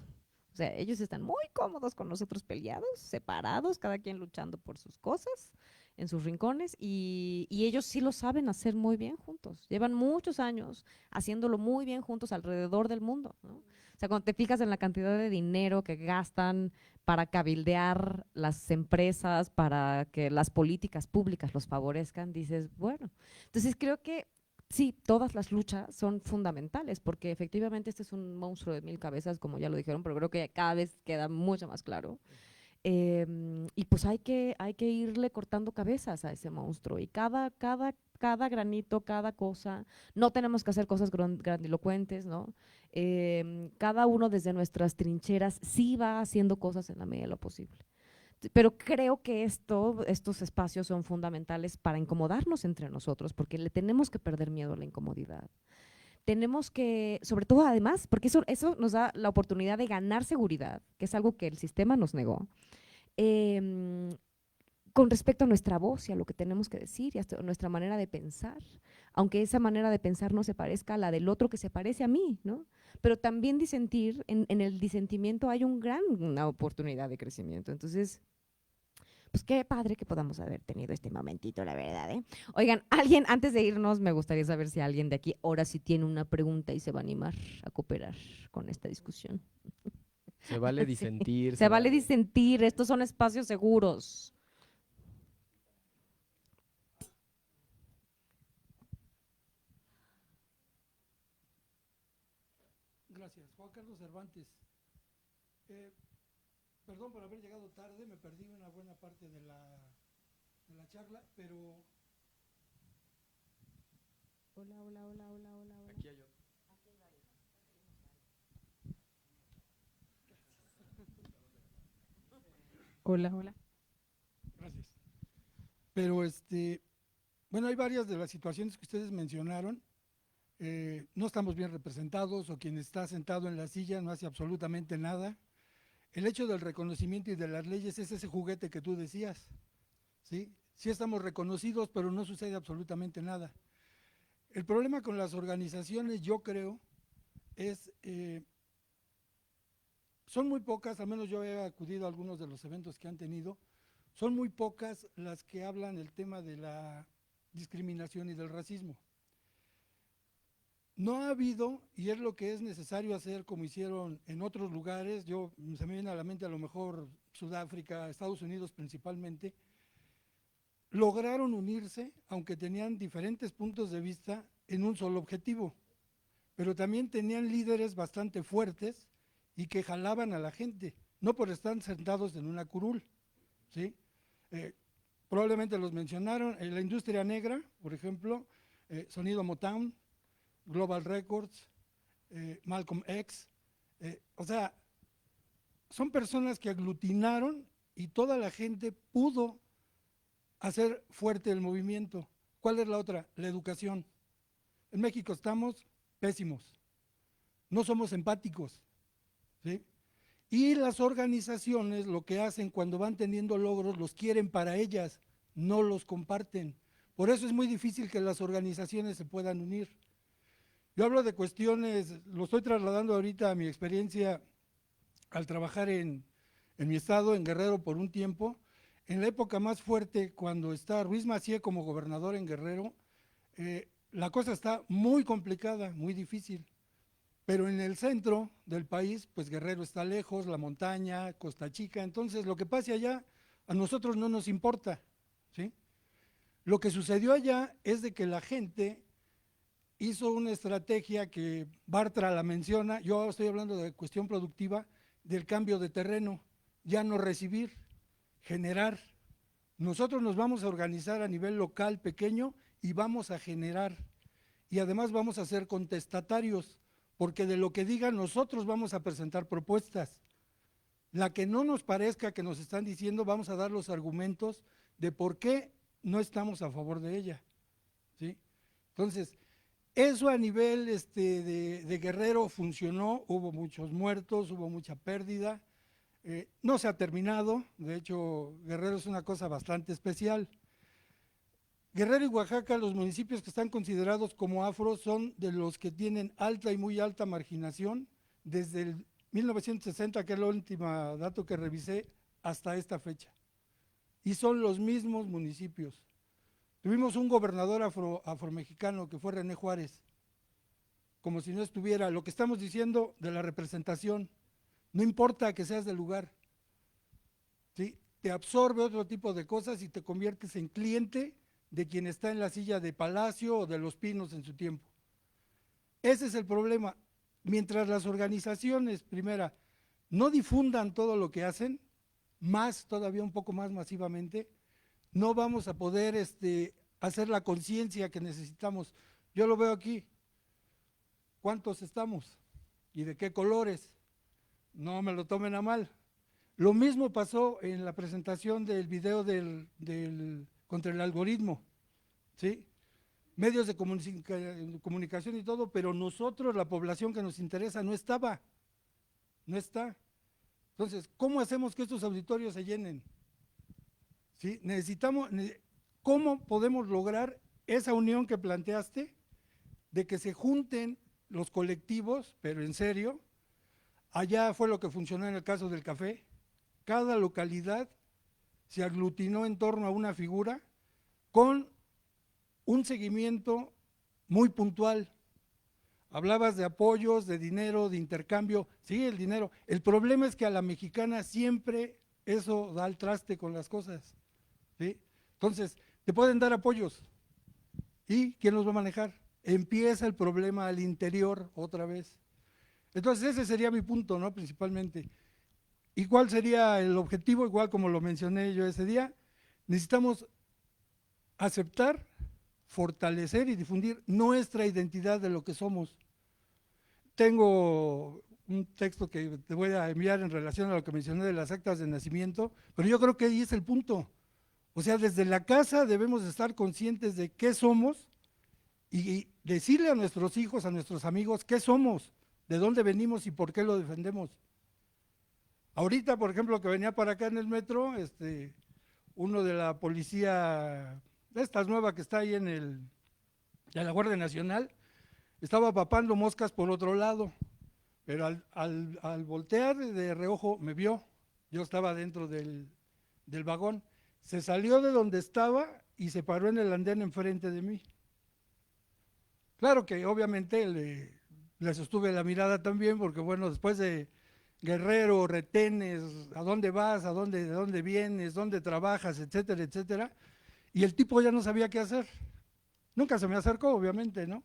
Speaker 3: O sea, ellos están muy cómodos con nosotros peleados, separados, cada quien luchando por sus cosas, en sus rincones, y ellos sí lo saben hacer muy bien juntos. Llevan muchos años haciéndolo muy bien juntos alrededor del mundo, ¿no? O sea, cuando te fijas en la cantidad de dinero que gastan para cabildear las empresas, para que las políticas públicas los favorezcan, dices, bueno. Entonces creo que sí, todas las luchas son fundamentales, porque efectivamente este es un monstruo de 1000 cabezas, como ya lo dijeron, pero creo que cada vez queda mucho más claro. Y pues hay que irle cortando cabezas a ese monstruo, y cada granito, cada cosa, no tenemos que hacer cosas grandilocuentes, ¿no? Cada uno desde nuestras trincheras sí va haciendo cosas en la medida de lo posible. Pero creo que estos espacios son fundamentales para incomodarnos entre nosotros, porque le tenemos que perder miedo a la incomodidad. Tenemos que, sobre todo además, porque eso nos da la oportunidad de ganar seguridad, que es algo que el sistema nos negó, con respecto a nuestra voz y a lo que tenemos que decir y a nuestra manera de pensar, aunque esa manera de pensar no se parezca a la del otro que se parece a mí, ¿no? Pero también disentir, en el disentimiento hay una oportunidad de crecimiento. Entonces, pues qué padre que podamos haber tenido este momentito, la verdad, ¿eh? Oigan, alguien, antes de irnos, me gustaría saber si alguien de aquí ahora sí tiene una pregunta y se va a animar a cooperar con esta discusión.
Speaker 7: Se vale disentir.
Speaker 3: Sí, se vale disentir, estos son espacios seguros.
Speaker 9: Gracias. Juan Carlos Cervantes. Perdón por haber llegado tarde, me perdí una buena parte de la charla, pero...
Speaker 3: Hola.
Speaker 7: Aquí hay otro.
Speaker 2: Hola.
Speaker 9: Gracias. Pero bueno, hay varias de las situaciones que ustedes mencionaron. No estamos bien representados, o quien está sentado en la silla no hace absolutamente nada. El hecho del reconocimiento y de las leyes es ese juguete que tú decías, ¿sí? Sí estamos reconocidos, pero no sucede absolutamente nada. El problema con las organizaciones, yo creo, es, son muy pocas, al menos yo he acudido a algunos de los eventos que han tenido, son muy pocas las que hablan el tema de la discriminación y del racismo. No ha habido, y es lo que es necesario hacer, como hicieron en otros lugares, se me viene a la mente a lo mejor Sudáfrica, Estados Unidos principalmente, lograron unirse, aunque tenían diferentes puntos de vista, en un solo objetivo, pero también tenían líderes bastante fuertes y que jalaban a la gente, no por estar sentados en una curul, ¿sí? Probablemente los mencionaron, la industria negra, por ejemplo, Sonido Motown, Global Records, Malcolm X, o sea, son personas que aglutinaron y toda la gente pudo hacer fuerte el movimiento. ¿Cuál es la otra? La educación. En México estamos pésimos, no somos empáticos, ¿sí? Y las organizaciones lo que hacen cuando van teniendo logros, los quieren para ellas, no los comparten. Por eso es muy difícil que las organizaciones se puedan unir. Yo hablo de cuestiones, lo estoy trasladando ahorita a mi experiencia al trabajar en mi estado, en Guerrero, por un tiempo. En la época más fuerte, cuando está Ruiz Massieu como gobernador en Guerrero, la cosa está muy complicada, muy difícil. Pero en el centro del país, pues Guerrero está lejos, la montaña, Costa Chica, entonces lo que pase allá a nosotros no nos importa, ¿sí? Lo que sucedió allá es de que la gente hizo una estrategia que Bartra la menciona, yo estoy hablando de cuestión productiva, del cambio de terreno, ya no recibir, generar. Nosotros nos vamos a organizar a nivel local pequeño y vamos a generar. Y además vamos a ser contestatarios, porque de lo que digan nosotros vamos a presentar propuestas. La que no nos parezca que nos están diciendo, vamos a dar los argumentos de por qué no estamos a favor de ella, ¿sí? Entonces, eso a nivel de Guerrero funcionó, hubo muchos muertos, hubo mucha pérdida, no se ha terminado, de hecho Guerrero es una cosa bastante especial. Guerrero y Oaxaca, los municipios que están considerados como afro, son de los que tienen alta y muy alta marginación desde el 1960, que es el último dato que revisé, hasta esta fecha. Y son los mismos municipios. Tuvimos un gobernador afromexicano que fue René Juárez, como si no estuviera. Lo que estamos diciendo de la representación, no importa que seas del lugar, ¿sí? Te absorbe otro tipo de cosas y te conviertes en cliente de quien está en la silla de Palacio o de Los Pinos en su tiempo. Ese es el problema. Mientras las organizaciones, primera, no difundan todo lo que hacen, más, todavía un poco más masivamente, no vamos a poder hacer la conciencia que necesitamos. Yo lo veo aquí. ¿Cuántos estamos? ¿Y de qué colores? No me lo tomen a mal. Lo mismo pasó en la presentación del video contra el algoritmo, ¿sí? Medios de comunicación y todo, pero nosotros, la población que nos interesa, no estaba, no está. Entonces, ¿cómo hacemos que estos auditorios se llenen? ¿Sí? ¿Cómo podemos lograr esa unión que planteaste de que se junten los colectivos, pero en serio? Allá fue lo que funcionó en el caso del café. Cada localidad se aglutinó en torno a una figura con un seguimiento muy puntual. Hablabas de apoyos, de dinero, de intercambio. Sí, el dinero. El problema es que a la mexicana siempre eso da al traste con las cosas, ¿sí? Entonces, te pueden dar apoyos. ¿Y quién los va a manejar? Empieza el problema al interior otra vez. Entonces, ese sería mi punto, ¿no? Principalmente. ¿Y cuál sería el objetivo? Igual como lo mencioné yo ese día, necesitamos aceptar, fortalecer y difundir nuestra identidad de lo que somos. Tengo un texto que te voy a enviar en relación a lo que mencioné de las actas de nacimiento, pero yo creo que ahí es el punto. O sea, desde la casa debemos estar conscientes de qué somos y decirle a nuestros hijos, a nuestros amigos, qué somos, de dónde venimos y por qué lo defendemos. Ahorita, por ejemplo, que venía para acá en el metro, uno de la policía, esta nueva que está ahí de la Guardia Nacional, estaba papando moscas por otro lado, pero al voltear de reojo me vio, yo estaba dentro del vagón, se salió de donde estaba y se paró en el andén enfrente de mí. Claro que obviamente le sostuve la mirada también, porque bueno, después de Guerrero, retenes, a dónde vas, de dónde vienes, dónde trabajas, etcétera, etcétera, y el tipo ya no sabía qué hacer. Nunca se me acercó, obviamente, ¿no?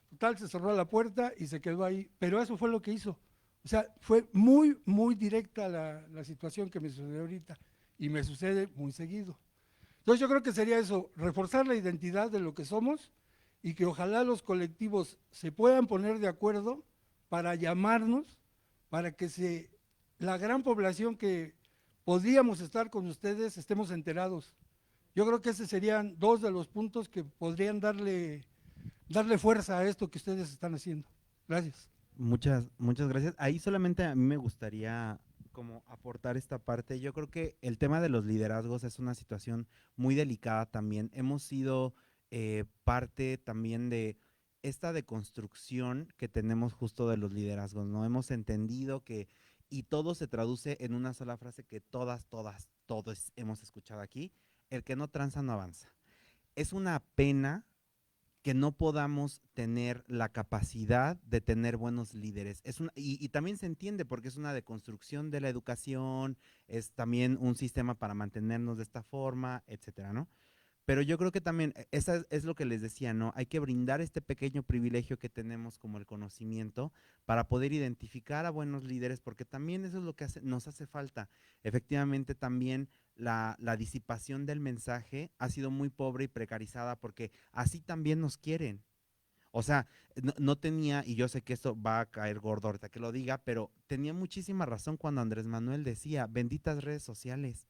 Speaker 9: Total, se cerró la puerta y se quedó ahí, pero eso fue lo que hizo. O sea, fue muy, muy directa la situación que me sucedió ahorita, y me sucede muy seguido. Entonces yo creo que sería eso, reforzar la identidad de lo que somos, y que ojalá los colectivos se puedan poner de acuerdo para llamarnos, para que la gran población que podríamos estar con ustedes estemos enterados Yo creo que esos serían dos de los puntos que podrían darle fuerza a esto que ustedes están haciendo. Gracias.
Speaker 4: Muchas gracias. Ahí solamente a mí me gustaría como aportar esta parte. Yo creo que el tema de los liderazgos es una situación muy delicada también. Hemos sido parte también de esta deconstrucción que tenemos justo de los liderazgos, ¿no? Hemos entendido que, y todo se traduce en una sola frase que todos hemos escuchado aquí: el que no tranza no avanza. Es una pena que no podamos tener la capacidad de tener buenos líderes. Y también se entiende porque es una deconstrucción de la educación, es también un sistema para mantenernos de esta forma, etcétera, ¿no? Pero yo creo que también, esa es lo que les decía, ¿no? Hay que brindar este pequeño privilegio que tenemos como el conocimiento para poder identificar a buenos líderes, porque también eso es lo que nos hace falta. Efectivamente, también la disipación del mensaje ha sido muy pobre y precarizada, porque así también nos quieren. O sea, no tenía, y yo sé que esto va a caer gordo ahorita que lo diga, pero tenía muchísima razón cuando Andrés Manuel decía: benditas redes sociales.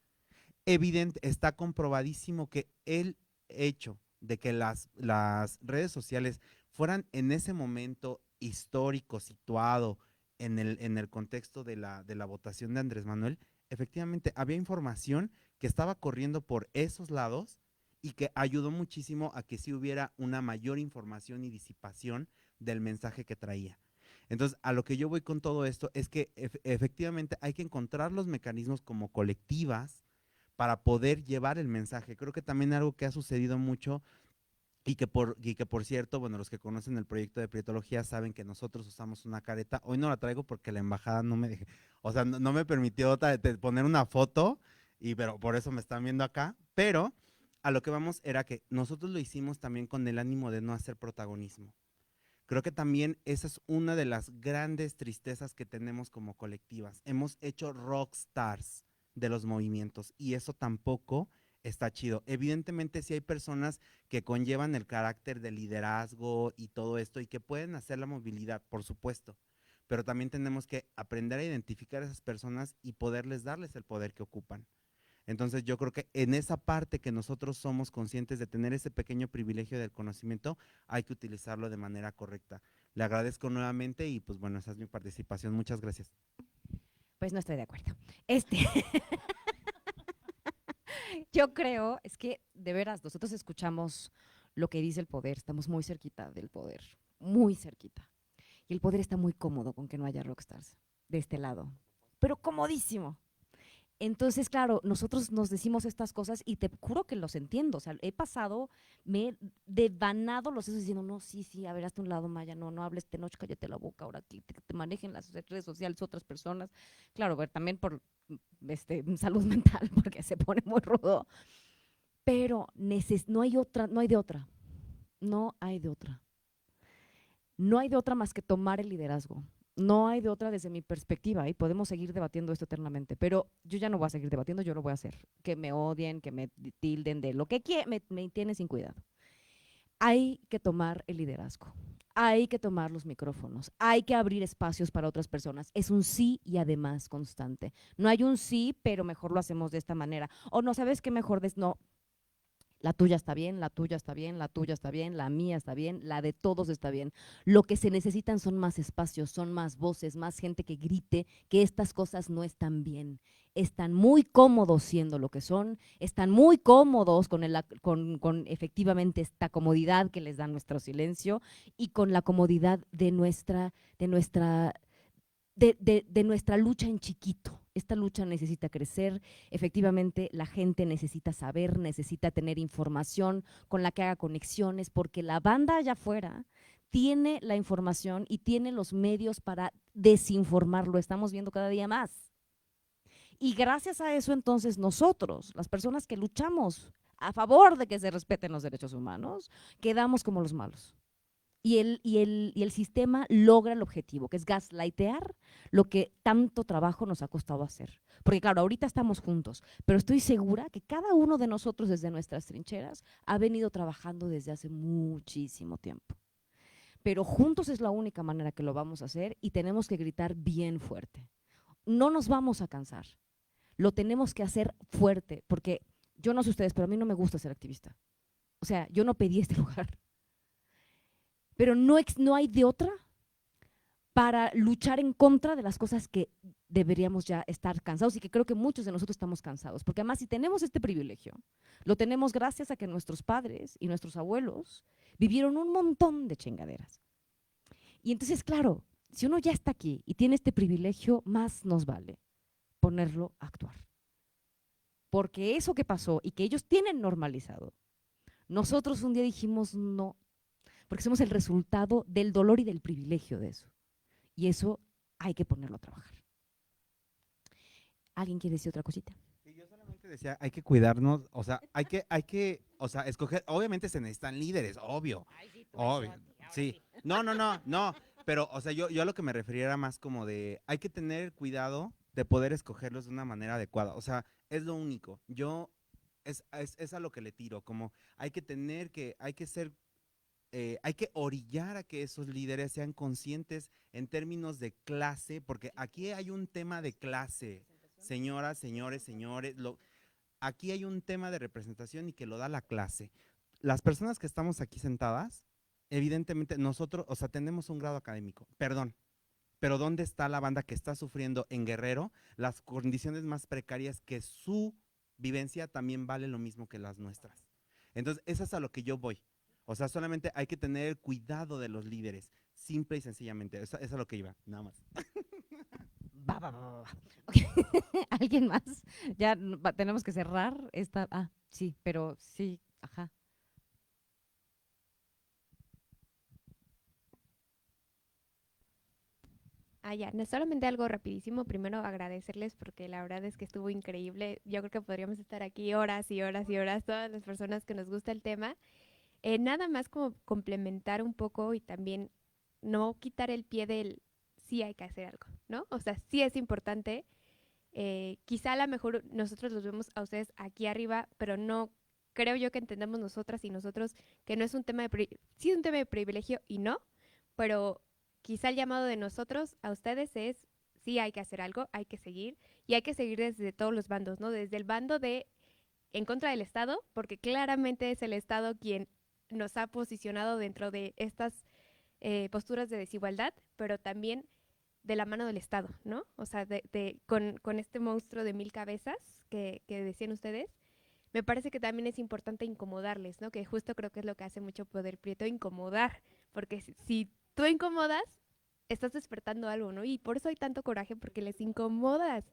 Speaker 4: Evidente, está comprobadísimo que el hecho de que las redes sociales fueran en ese momento histórico, situado en el contexto de la votación de Andrés Manuel, efectivamente había información que estaba corriendo por esos lados y que ayudó muchísimo a que sí hubiera una mayor información y disipación del mensaje que traía. Entonces, a lo que yo voy con todo esto es que efectivamente hay que encontrar los mecanismos como colectivas para poder llevar el mensaje. Creo que también algo que ha sucedido mucho y que por cierto, bueno, los que conocen el proyecto de Prietología saben que nosotros usamos una careta. Hoy no la traigo porque la embajada no me dejó, o sea, no me permitió poner una foto, pero por eso me están viendo acá. Pero a lo que vamos era que nosotros lo hicimos también con el ánimo de no hacer protagonismo. Creo que también esa es una de las grandes tristezas que tenemos como colectivas. Hemos hecho rockstars de los movimientos y eso tampoco está chido. Evidentemente sí hay personas que conllevan el carácter de liderazgo y todo esto y que pueden hacer la movilidad, por supuesto, pero también tenemos que aprender a identificar a esas personas y darles el poder que ocupan. Entonces yo creo que en esa parte que nosotros somos conscientes de tener ese pequeño privilegio del conocimiento, hay que utilizarlo de manera correcta. Le agradezco nuevamente y pues bueno, esa es mi participación. Muchas gracias.
Speaker 3: Pues no estoy de acuerdo. Yo creo, es que de veras, nosotros escuchamos lo que dice el poder, estamos muy cerquita del poder, muy cerquita. Y el poder está muy cómodo con que no haya rockstars de este lado, pero comodísimo. Entonces, claro, nosotros nos decimos estas cosas y te juro que los entiendo. O sea, me he devanado los sesos diciendo, no, sí, a ver, hazte un lado, Maya, no hables de noche, cállate la boca, ahora que te manejen las redes sociales otras personas. Claro, ver, también por salud mental, porque se pone muy rudo. Pero no hay de otra. No hay de otra más que tomar el liderazgo. No hay de otra desde mi perspectiva y podemos seguir debatiendo esto eternamente, pero yo ya no voy a seguir debatiendo, yo lo voy a hacer. Que me odien, que me tilden de lo que quieran, me tienen sin cuidado. Hay que tomar el liderazgo, hay que tomar los micrófonos, hay que abrir espacios para otras personas. Es un sí y además constante. No hay un sí, pero mejor lo hacemos de esta manera. O no, ¿sabes qué mejor? No. La tuya está bien, la tuya está bien, la tuya está bien, la mía está bien, la de todos está bien. Lo que se necesitan son más espacios, son más voces, más gente que grite que estas cosas no están bien. Están muy cómodos siendo lo que son, están muy cómodos con efectivamente esta comodidad que les da nuestro silencio y con la comodidad de nuestra lucha en chiquito. Esta lucha necesita crecer, efectivamente la gente necesita saber, necesita tener información con la que haga conexiones, porque la banda allá afuera tiene la información y tiene los medios para desinformar, lo estamos viendo cada día más. Y gracias a eso entonces nosotros, las personas que luchamos a favor de que se respeten los derechos humanos, quedamos como los malos. Y el sistema logra el objetivo, que es gaslightear lo que tanto trabajo nos ha costado hacer. Porque claro, ahorita estamos juntos, pero estoy segura que cada uno de nosotros desde nuestras trincheras ha venido trabajando desde hace muchísimo tiempo. Pero juntos es la única manera que lo vamos a hacer y tenemos que gritar bien fuerte. No nos vamos a cansar, lo tenemos que hacer fuerte, porque Yo no sé ustedes, pero a mí no me gusta ser activista. O sea, yo no pedí este lugar. Pero no hay de otra para luchar en contra de las cosas que deberíamos ya estar cansados y que creo que muchos de nosotros estamos cansados. Porque además, si tenemos este privilegio, lo tenemos gracias a que nuestros padres y nuestros abuelos vivieron un montón de chingaderas. Y entonces, claro, si uno ya está aquí y tiene este privilegio, más nos vale ponerlo a actuar. Porque eso que pasó y que ellos tienen normalizado, nosotros un día dijimos no, porque somos el resultado del dolor y del privilegio de eso. Y eso hay que ponerlo a trabajar. ¿Alguien quiere decir otra cosita?
Speaker 4: Sí, yo solamente decía, hay que cuidarnos, o sea, o sea, escoger, obviamente se necesitan líderes, obvio, obvio, sí. No, pero, o sea, yo a lo que me refería era más como de, hay que tener cuidado de poder escogerlos de una manera adecuada, o sea, es lo único. Es a lo que le tiro, como hay que ser hay que orillar a que esos líderes sean conscientes en términos de clase, porque aquí hay un tema de clase, señoras, señores, aquí hay un tema de representación y que lo da la clase. Las personas que estamos aquí sentadas, evidentemente nosotros, o sea, tenemos un grado académico, perdón, pero ¿dónde está la banda que está sufriendo en Guerrero las condiciones más precarias, que su vivencia también vale lo mismo que las nuestras? Entonces, eso es a lo que yo voy. O sea, solamente hay que tener cuidado de los líderes, simple y sencillamente. Eso es a lo que iba, nada más.
Speaker 3: Va. Okay. ¿Alguien más? Ya tenemos que cerrar esta. Ah, sí, pero sí, ajá.
Speaker 10: Ya, no solamente algo rapidísimo, primero agradecerles porque la verdad es que estuvo increíble. Yo creo que podríamos estar aquí horas y horas y horas, todas las personas que nos gusta el tema. Nada más como complementar un poco y también no quitar el pie del sí hay que hacer algo, ¿no? O sea, sí es importante. Quizá a lo mejor nosotros los vemos a ustedes aquí arriba, pero no creo yo que entendemos nosotras y nosotros que no es un tema sí es un tema de privilegio y no, pero quizá el llamado de nosotros a ustedes es sí hay que hacer algo, hay que seguir y hay que seguir desde todos los bandos, ¿no? Desde el bando de en contra del Estado, porque claramente es el Estado quien nos ha posicionado dentro de estas posturas de desigualdad, pero también de la mano del Estado, ¿no? O sea, con este monstruo de 1000 cabezas que decían ustedes, me parece que también es importante incomodarles, ¿no? Que justo creo que es lo que hace mucho Poder Prieto, incomodar, porque si tú incomodas, estás despertando algo, ¿no? Y por eso hay tanto coraje, porque les incomodas,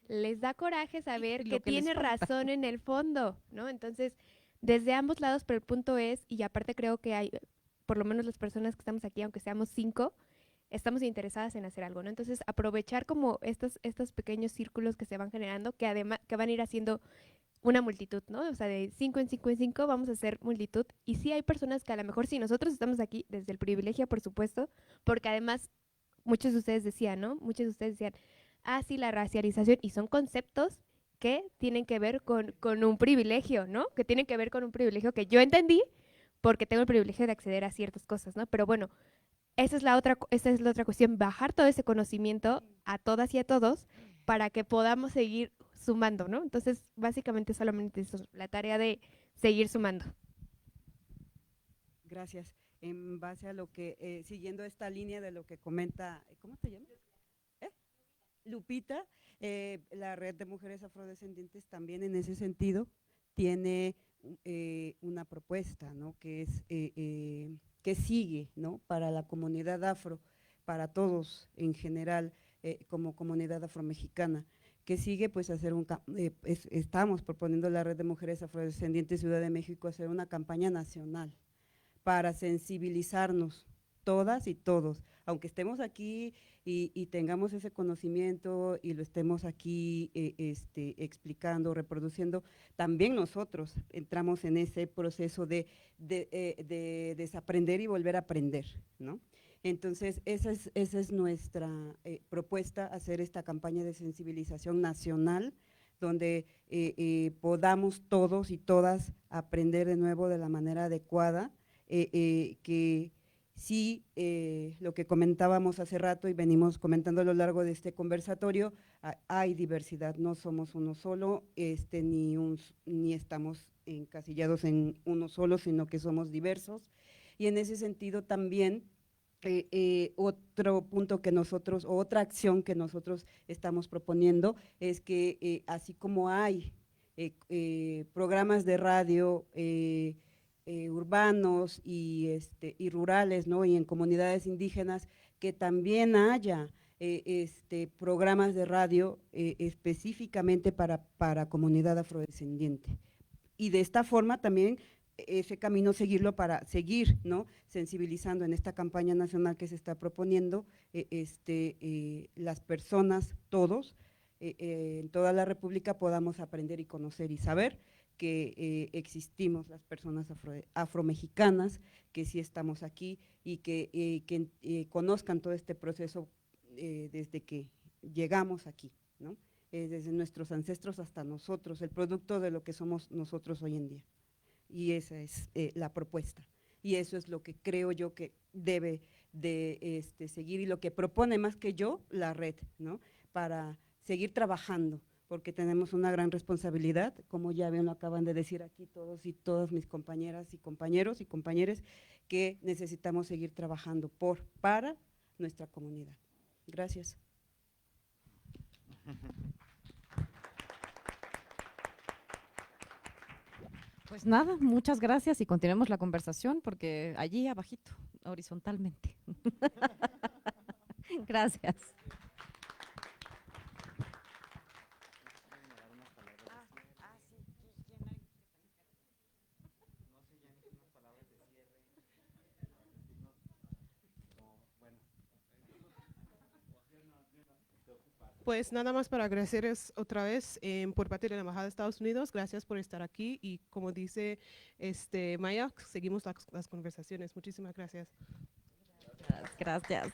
Speaker 10: les da coraje saber que tiene razón en el fondo, ¿no? Entonces, desde ambos lados, pero el punto es, y aparte creo que hay, por lo menos las personas que estamos aquí, aunque seamos 5, estamos interesadas en hacer algo, ¿no? Entonces, aprovechar como estos pequeños círculos que se van generando, que además que van a ir haciendo una multitud, ¿no? O sea, de 5 en 5 en 5 vamos a hacer multitud. Y sí hay personas que a lo mejor si nosotros estamos aquí desde el privilegio, por supuesto, porque además muchos de ustedes decían, ¿no? Muchos de ustedes decían, sí, la racialización, y son conceptos que tienen que ver con un privilegio, ¿no? Que tienen que ver con un privilegio que yo entendí porque tengo el privilegio de acceder a ciertas cosas, ¿no? Pero bueno, esa es la otra cuestión, bajar todo ese conocimiento a todas y a todos para que podamos seguir sumando, ¿no? Entonces, básicamente solamente eso, la tarea de seguir sumando.
Speaker 6: Gracias. En base a lo que, siguiendo esta línea de lo que comenta, ¿cómo te llamas? Lupita, la Red de Mujeres Afrodescendientes también en ese sentido tiene una propuesta, ¿no? Que es que sigue, ¿no? Para la comunidad afro, para todos en general, como comunidad afromexicana, que sigue pues hacer estamos proponiendo la Red de Mujeres Afrodescendientes Ciudad de México hacer una campaña nacional para sensibilizarnos todas y todos, aunque estemos aquí y tengamos ese conocimiento y lo estemos aquí explicando, reproduciendo, también nosotros entramos en ese proceso de desaprender y volver a aprender, ¿no? Entonces, esa es nuestra propuesta, hacer esta campaña de sensibilización nacional, donde podamos todos y todas aprender de nuevo de la manera adecuada, que Sí, lo que comentábamos hace rato y venimos comentando a lo largo de este conversatorio, hay diversidad, no somos uno solo, ni estamos encasillados en uno solo, sino que somos diversos. Y en ese sentido también, otro punto que nosotros, o otra acción que nosotros estamos proponiendo es que así como hay programas de radio urbanos y rurales, ¿no? Y en comunidades indígenas, que también haya programas de radio específicamente para comunidad afrodescendiente. Y de esta forma también ese camino seguirlo para seguir, ¿no?, sensibilizando en esta campaña nacional que se está proponiendo, las personas, todos, en toda la República podamos aprender y conocer y saber que existimos las personas afromexicanas, que sí estamos aquí y que conozcan todo este proceso desde que llegamos aquí, ¿no? Desde nuestros ancestros hasta nosotros, el producto de lo que somos nosotros hoy en día. Y esa es la propuesta. Y eso es lo que creo yo que debe de seguir y lo que propone más que yo la red, ¿no?, para seguir trabajando, porque tenemos una gran responsabilidad, como ya bien lo acaban de decir aquí todos y todas mis compañeras y compañeros y compañeras, que necesitamos seguir trabajando para nuestra comunidad. Gracias.
Speaker 3: Pues nada, muchas gracias y continuemos la conversación porque allí abajito, horizontalmente. Gracias.
Speaker 2: Pues nada más para agradecerles otra vez por parte de la Embajada de Estados Unidos. Gracias por estar aquí y como dice Maya, seguimos las conversaciones. Muchísimas gracias.
Speaker 3: Gracias.